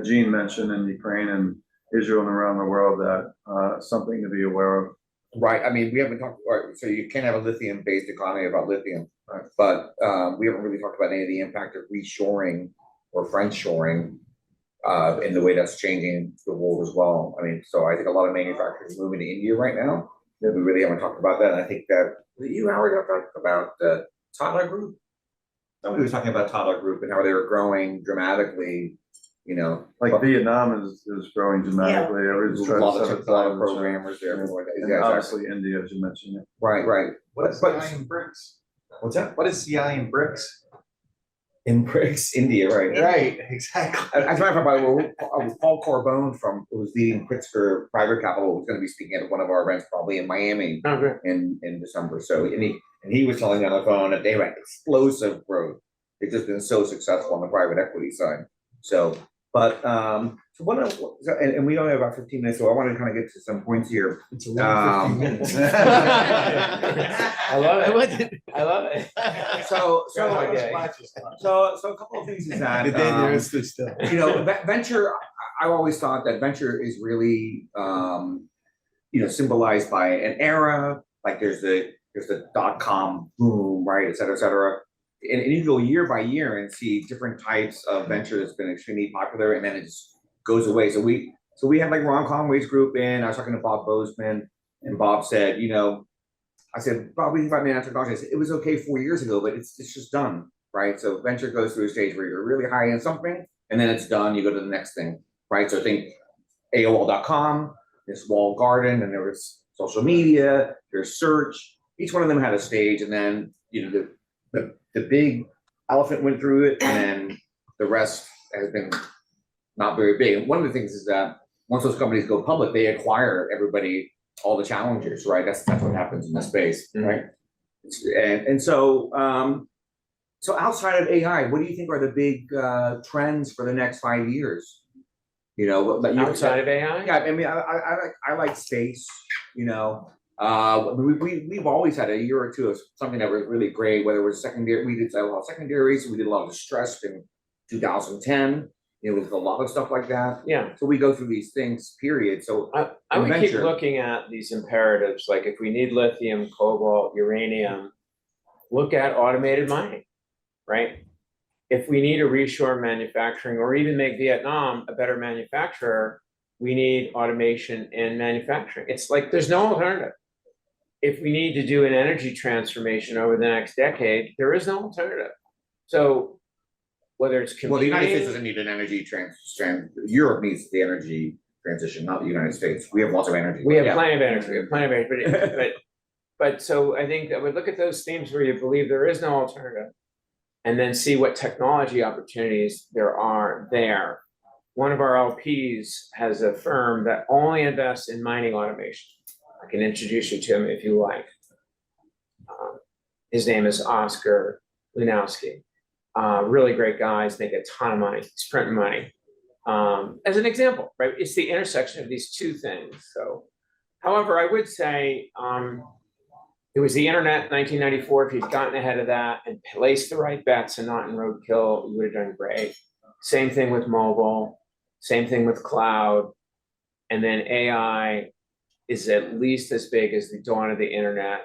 Gene mentioned in Ukraine and Israel and around the world, that something to be aware of. Right, I mean, we haven't talked, all right, so you can't have a lithium-based economy about lithium, but we haven't really talked about any of the impact of reshoring or friendshoring in the way that's changing the world as well. I mean, so I think a lot of manufacturers are moving to India right now. We really haven't talked about that. And I think that you, Howard, talked about the Tata Group. Somebody was talking about Tata Group and how they were growing dramatically. You know, Like Vietnam is growing dramatically. Everybody's a trying lot to set of it up. programmers there. And Yeah, obviously India, as you mentioned. Yeah. right, right. What is But- CI in bricks? What's that? What is CI in bricks? In bricks, India, right? Right, exactly. As a matter of fact, by the way, Paul Corbone who was leading Pritzker Private Capital, was going to be speaking at one of our events, probably in Miami in December. So, and he was telling me on the phone that they had explosive growth. They've just been so successful on the private equity side. So, but so one of and we only have about 15 minutes, so I want to kind of get to some points here. It's around 15 minutes. I love it. I love it. So Okay. a couple of things is that still. you know, venture. I've always thought that venture is really symbolized by an era. Like there's the .com boom, right, et cetera, and you go year by year and see different types of venture that's been extremely popular, and then it just goes away. So we had like Ron Conway's group in. I was talking to Bob Bozeman, and Bob said, I said, Bob, we think about nanotechnology. I said, it was okay 4 years ago, but it's just done, right? So venture goes through a stage where you're really high in something, and then it's done. You go to the next thing, right? So think AOL.com, there's walled garden, and there was social media, there's search. Each one of them had a stage, and then the big elephant went through it, and then the rest has been not very big. And one of the things is that once those companies go public, they acquire everybody, all the challengers, right? That's what happens in this space, right? And so so outside of AI, what do you think are the big trends for the next 5 years? Outside of AI? Yeah, I mean, I like space. We've always had a year or two of something that was really great. Whether it was secondary, we did a lot of secondaries. We did a lot of distressed in 2010. With a lot of stuff like that. Yeah. So we go through these things, period. So I would keep venture- looking at these imperatives, like if we need lithium, cobalt, uranium, look at automated mining, right? If we need to reshore manufacturing or even make Vietnam a better manufacturer, we need automation in manufacturing. It's like there's no alternative. If we need to do an energy transformation over the next decade, there is no alternative. So whether it's computing. Well, the United States doesn't need an energy transition. Europe needs the energy transition, not the United States. We have lots of energy. We have plenty of energy. We have plenty of energy, but so I think I would look at those themes where you believe there is no alternative, and then see what technology opportunities there are there. One of our LPs has a firm that only invests in mining automation. I can introduce you to him if you like. His name is Oscar Lunowski. Really great guys, make a ton of money, he's printing money. As an example, right? It's the intersection of these two things. So, however, I would say it was the internet in 1994. If you'd gotten ahead of that and placed the right bets and not in roadkill, you would have done great. Same thing with mobile, same thing with cloud. And then AI is at least as big as the dawn of the internet,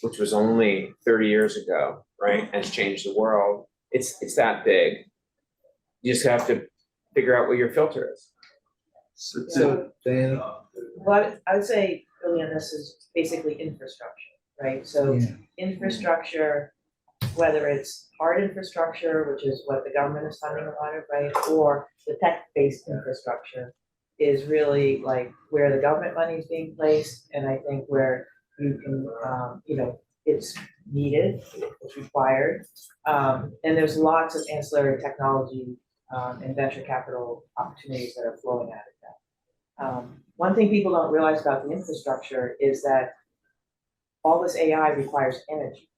which was only 30 years ago, right? Has changed the world. It's that big. You just have to figure out what your filter is. So, Diana, But I would say broadly, and this is basically infrastructure, right? So infrastructure, whether it's hard infrastructure, which is what the government is funding a lot of, right? Or the tech-based infrastructure is really like where the government money is being placed, and I think where you can, it's needed, it's required. And there's lots of ancillary technology and venture capital opportunities that are flowing out of that. One thing people don't realize about the infrastructure is that all this AI requires energy.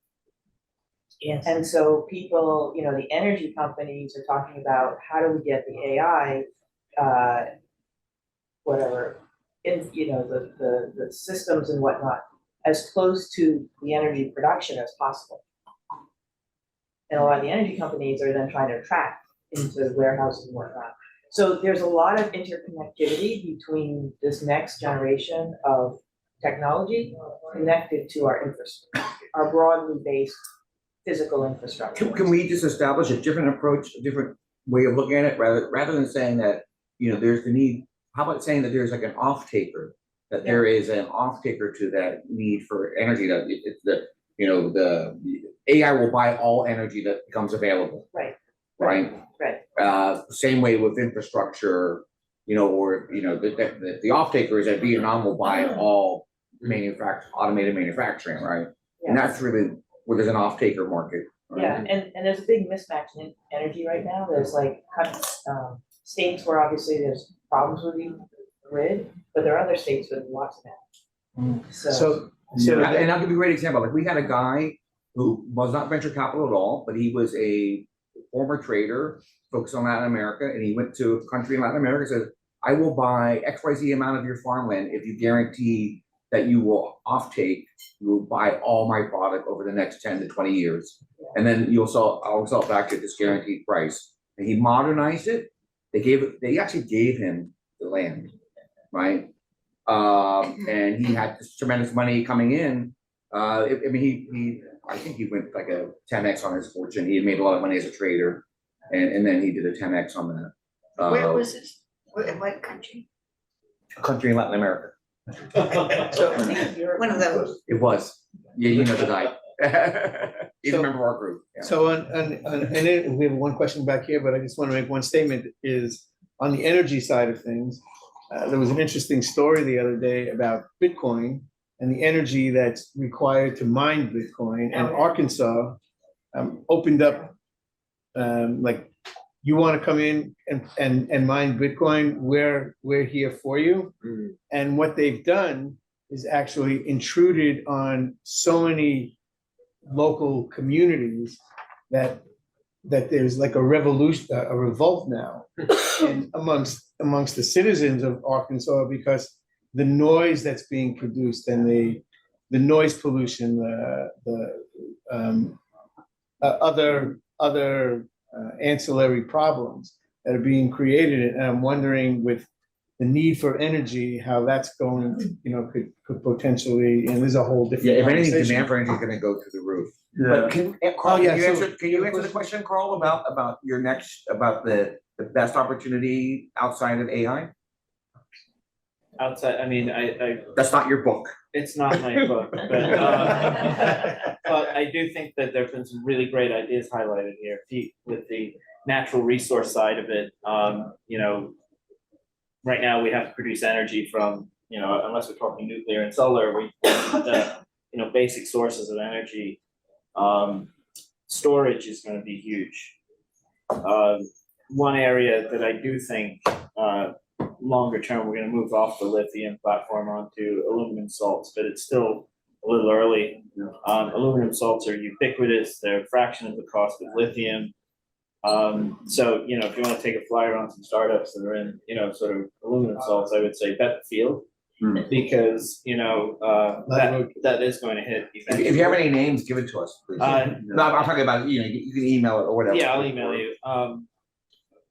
Yes. And so people, the energy companies are talking about how do we get the AI, the systems and whatnot, as close to the energy production as possible. And a lot of the energy companies are then trying to track into warehouses and whatnot. So there's a lot of interconnectivity between this next generation of technology connected to our infrastructure, our broadly based physical infrastructure. Can we just establish a different approach, a different way of looking at it, rather than saying that, there's the need, how about saying that there's like an off-taker, that there is an off-taker to that need for energy, that it's the AI will buy all energy that becomes available. Right. Right? Right. Same way with infrastructure, the off-taker is that Vietnam will buy all automated manufacturing, right? Yeah. And that's really where there's an off-taker market. Right? Yeah, and there's a big mismatch in energy right now. There's like states where obviously there's problems with the grid, but there are other states with lots of that. So And I'll give you a great example. Like we had a guy who was not venture capital at all, but he was a former trader focused on Latin America, and he went to a country in Latin America and said, I will buy XYZ amount of your farmland if you guarantee that you will you will buy all my product over the next 10 to 20 years. And then I'll sell it back at this guaranteed price. And he modernized it. They actually gave him the land, right? And he had this tremendous money coming in. I think he went like a 10x on his fortune. He had made a lot of money as a trader, and then he did a 10x on that. Where was this? What country? A country in Latin America. One of those. It was. Yeah, you know the guy. He's a member of our group. Yeah. So we have one question back here, but I just want to make one statement is on the energy side of things. There was an interesting story the other day about Bitcoin and the energy that's required to mine Bitcoin, and Arkansas opened up, like, you want to come in and mine Bitcoin, we're here for you. Mm. And what they've done is actually intruded on so many local communities that there's like a revolt now and amongst the citizens of Arkansas, because the noise that's being produced and the noise pollution, other ancillary problems that are being created. And I'm wondering, with the need for energy, how that's going to, could potentially, and there's a whole different. If anything, conversation. demand for energy is going to go through the roof. Yeah. But Carl, yeah, can you answer the question, Carl, about your about the best opportunity outside of AI? Outside, I mean, I That's not your book. it's not my book, but I do think that there've been some really great ideas highlighted here with the natural resource side of it. Right now we have to produce energy from, unless we're talking nuclear and solar, basic sources of energy. Storage is going to be huge. One area that I do think longer term, we're going to move off the lithium platform onto aluminum salts, but it's still a little early. Aluminum salts are ubiquitous. They're a fraction of the cost of lithium. So, if you want to take a flyer on some startups that are in, sort of aluminum salts, I would say bet the field, because, that is going to hit eventually. If you have any names, give it to us, please. No, I'm talking about, you can email it or whatever. Yeah, I'll email you.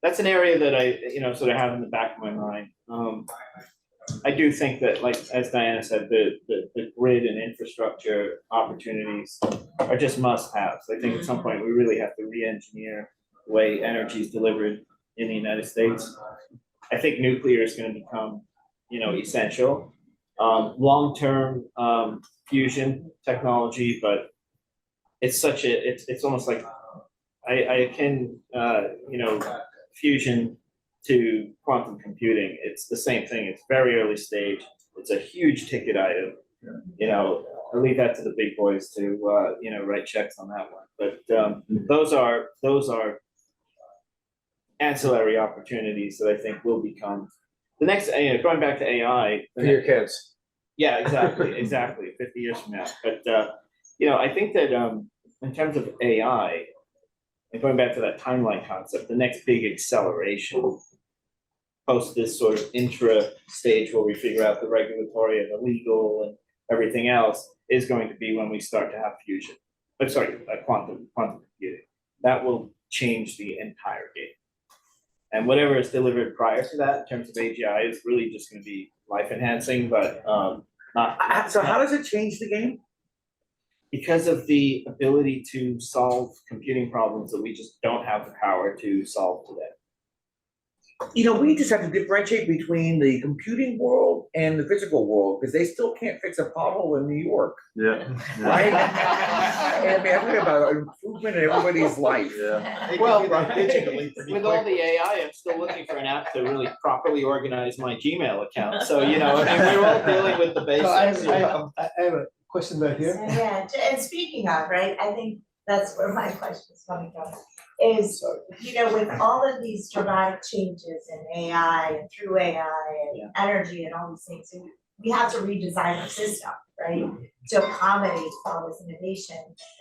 That's an area that I, sort of have in the back of my mind. I do think that, like, as Diana said, the grid and infrastructure opportunities are just must-haves. I think at some point we really have to re-engineer the way energy is delivered in the United States. I think nuclear is going to become, essential. long-term, fusion technology, but it's it's almost like, I can, fusion to quantum computing. It's the same thing. It's very early stage. It's a huge ticket item. I leave that to the big boys to, write checks on that one. But those are ancillary opportunities that I think will become the next, going back to AI. For your kids. Yeah, exactly, 50 years from now. But, I think that in terms of AI, and going back to that timeline concept, the next big acceleration post this sort of intra stage where we figure out the regulatory and the legal and everything else is going to be when we start to have fusion. I'm sorry, quantum computing. That will change the entire game. And whatever is delivered prior to that in terms of AGI is really just going to be life enhancing, but not. So how does it change the game? Because of the ability to solve computing problems that we just don't have the power to solve today. We just have to differentiate between the computing world and the physical world, because they still can't fix a pothole in New York, Yeah. right? And I mean, I'm talking about improvement in everybody's life. Yeah. They Well, can do that digitally pretty With all quick. the AI, I'm still looking for an app to really properly organize my Gmail account. So, I mean, we're all dealing with the So I basics. have a question back here. Yeah, and speaking of, right, I think that's where my question is coming from, is, with all of these dramatic changes in AI and through AI and energy and all these things, we have to redesign our system, right? To accommodate all this innovation.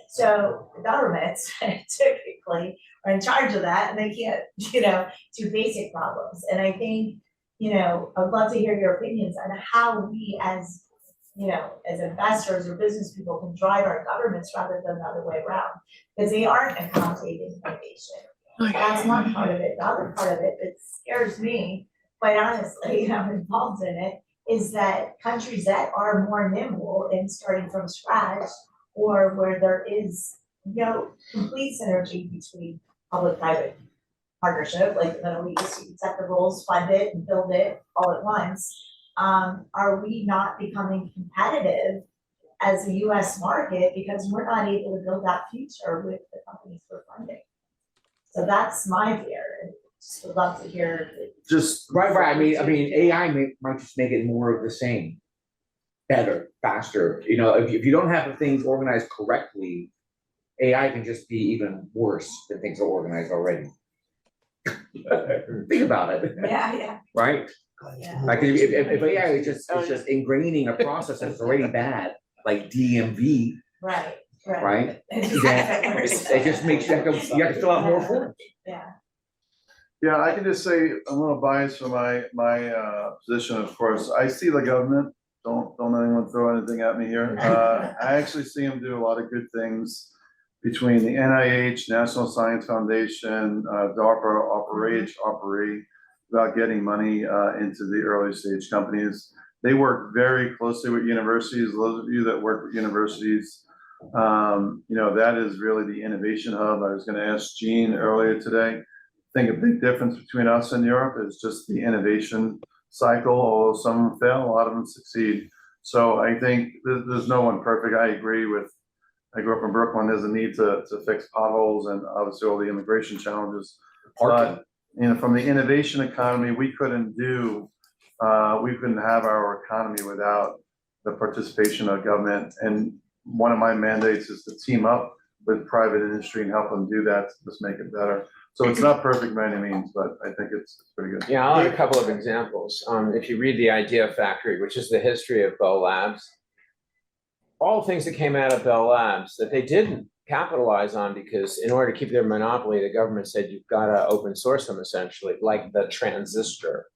So the governments typically are in charge of that, and they can't, do basic problems. And I think, I'd love to hear your opinions on how we as investors or business people can drive our governments rather than the other way around, because they aren't accommodating innovation. That's one part of it. The other part of it that scares me, quite honestly, I'm involved in it, is that countries that are more nimble in starting from scratch, or where there is, complete synergy between public-private partnership, like the Middle East, you set the rules, fund it, and build it all at once. Are we not becoming competitive as a US market because we're not able to build that future with the companies we're funding? So that's my fear, and just would love to hear. Just right. I mean, AI might just make it more of the same, better, faster. If you don't have the things organized correctly, AI can just be even worse than things are organized already. Think about it. Yeah, Right? yeah. Like if AI is just ingraining a process that's already bad, like DMV, Right. right? Exactly. It just makes you have to fill out more forms. Yeah. Yeah, I can just say I'm a little biased for my position, of course. I see the government, don't anyone throw anything at me here. I actually see them do a lot of good things between the NIH, National Science Foundation, DARPA, Operate, about getting money into the early stage companies. They work very closely with universities. Those of you that work with universities, that is really the innovation hub. I was gonna ask Jean earlier today. I think a big difference between us and Europe is just the innovation cycle. Although some of them fail, a lot of them succeed. So I think there's no one perfect. I grew up in Brooklyn. There's a need to fix potholes and obviously all the immigration challenges. But from the innovation economy, we couldn't have our economy without the participation of government. And one of my mandates is to team up with private industry and help them do that to just make it better. So it's not perfect by any means, but I think it's pretty good. Yeah, I'll add a couple of examples. If you read the Idea Factory, which is the history of Bell Labs, all things that came out of Bell Labs that they didn't capitalize on, because in order to keep their monopoly, the government said you've got to open source them, essentially, like the transistor,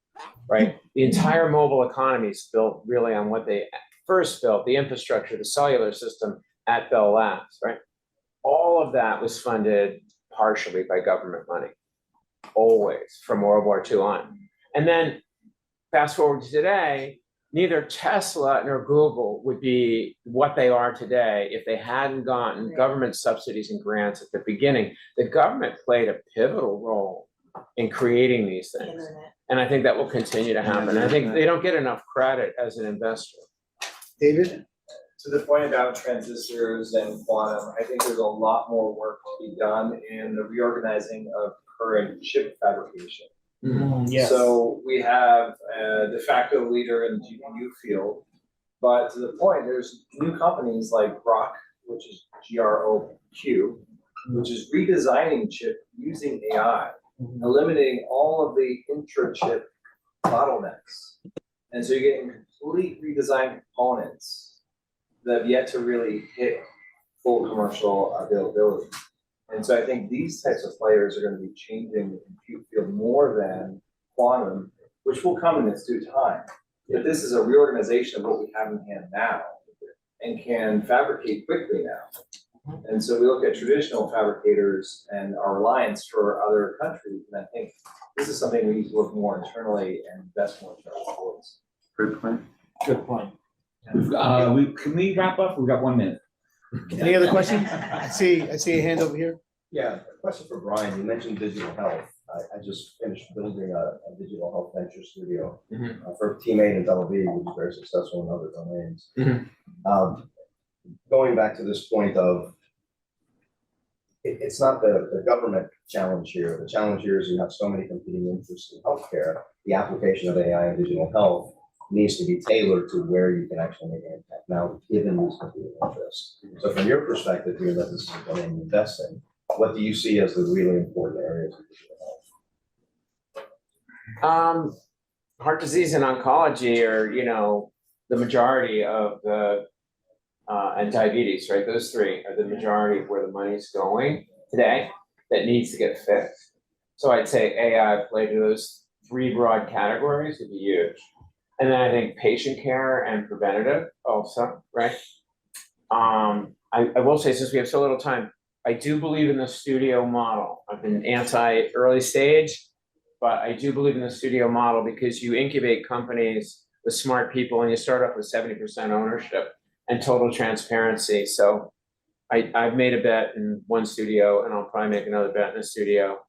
right? The entire mobile economy is built really on what they first built, the infrastructure, the cellular system at Bell Labs, right? All of that was funded partially by government money, always, from World War II on. And then fast forward to today, neither Tesla nor Google would be what they are today if they hadn't gotten government subsidies and grants at the beginning. The government played a pivotal role in creating these things. And I think that will continue to happen. I think they don't get enough credit as an investor. David? To the point about transistors and quantum, I think there's a lot more work to be done in the reorganizing of current chip fabrication. Yes. So we have a de facto leader in the GPU field, but to the point, there's new companies like Grok, which is GROQ, which is redesigning chip using AI, eliminating all of the intra-chip bottlenecks. And so you're getting complete redesigned components that have yet to really hit full commercial availability. And so I think these types of players are gonna be changing the compute field more than quantum, which will come in its due time. But this is a reorganization of what we have in hand now and can fabricate quickly now. And so we look at traditional fabricators and our reliance for other countries, and I think this is something we need to look more internally and invest more towards. Great point. Good point. Can we wrap up? We've got 1 minute. Any other questions? I see a hand over here. Yeah, a question for Brian. You mentioned digital health. I just finished building a digital health venture studio for Teammate in Tel Aviv, which is very successful in other domains. Going back to this point of, it's not the government challenge here. The challenge here is you have so many competing interests in healthcare. The application of AI and digital health needs to be tailored to where you can actually make an impact now, given these competing interests. So from your perspective here, that this is what you invest in, what do you see as the really important areas of digital health? Heart disease and oncology are, the majority of the, and diabetes, right? Those three are the majority of where the money's going today that needs to get fixed. So I'd say AI played to those three broad categories would be huge. And then I think patient care and preventative also, right? I will say, since we have so little time, I do believe in the studio model. I've been anti-early stage, but I do believe in the studio model because you incubate companies with smart people and you start off with 70% ownership and total transparency. So I've made a bet in one studio and I'll probably make another bet in a studio.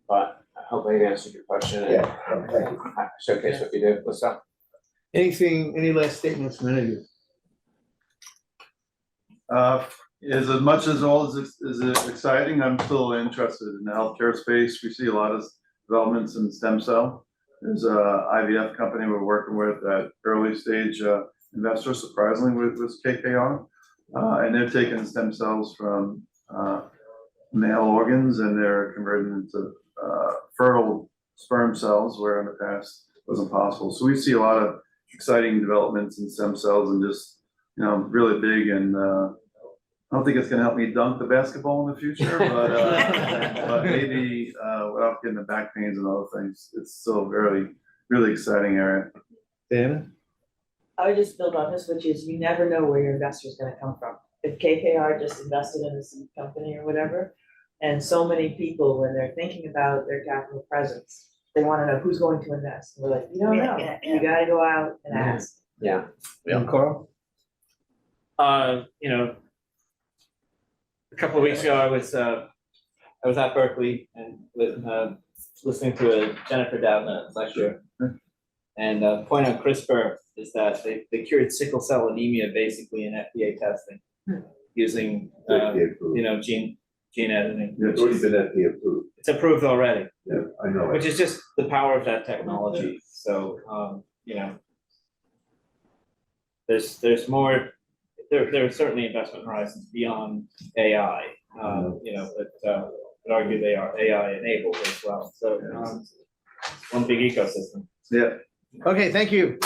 But I hope I've answered your question and Thank you. showcase what you do. What's up? Any last statements from any of you? As much as all is exciting, I'm still interested in the healthcare space. We see a lot of developments in stem cell. There's a IVF company we're working with at early stage investors, surprisingly, with KKR. And they're taking stem cells from male organs and they're converting into fertile sperm cells, where in the past it wasn't possible. So we see a lot of exciting developments in stem cells and just, really big. And I don't think it's gonna help me dunk the basketball in the future, but maybe without getting the back pains and other things, it's still a really exciting area. Dianna? I would just build on this, which is you never know where your investor is gonna come from. If KKR just invested in a seed company or whatever, and so many people, when they're thinking about their capital presence, they wanna know who's going to invest. And we're like, you don't know, you gotta go out and ask. Yeah. And Karl? A couple of weeks ago, I was at Berkeley and listening to a Jennifer Doudna lecture. And the point on CRISPR is that they cured sickle cell anemia basically in FDA testing using gene editing. It's already been FDA approved. It's approved already, Yeah, I know. which is just the power of that technology. So there's more. There are certainly investment horizons beyond AI. But I'd argue they are AI enabled as well. So one big ecosystem. Yeah. Okay, thank you.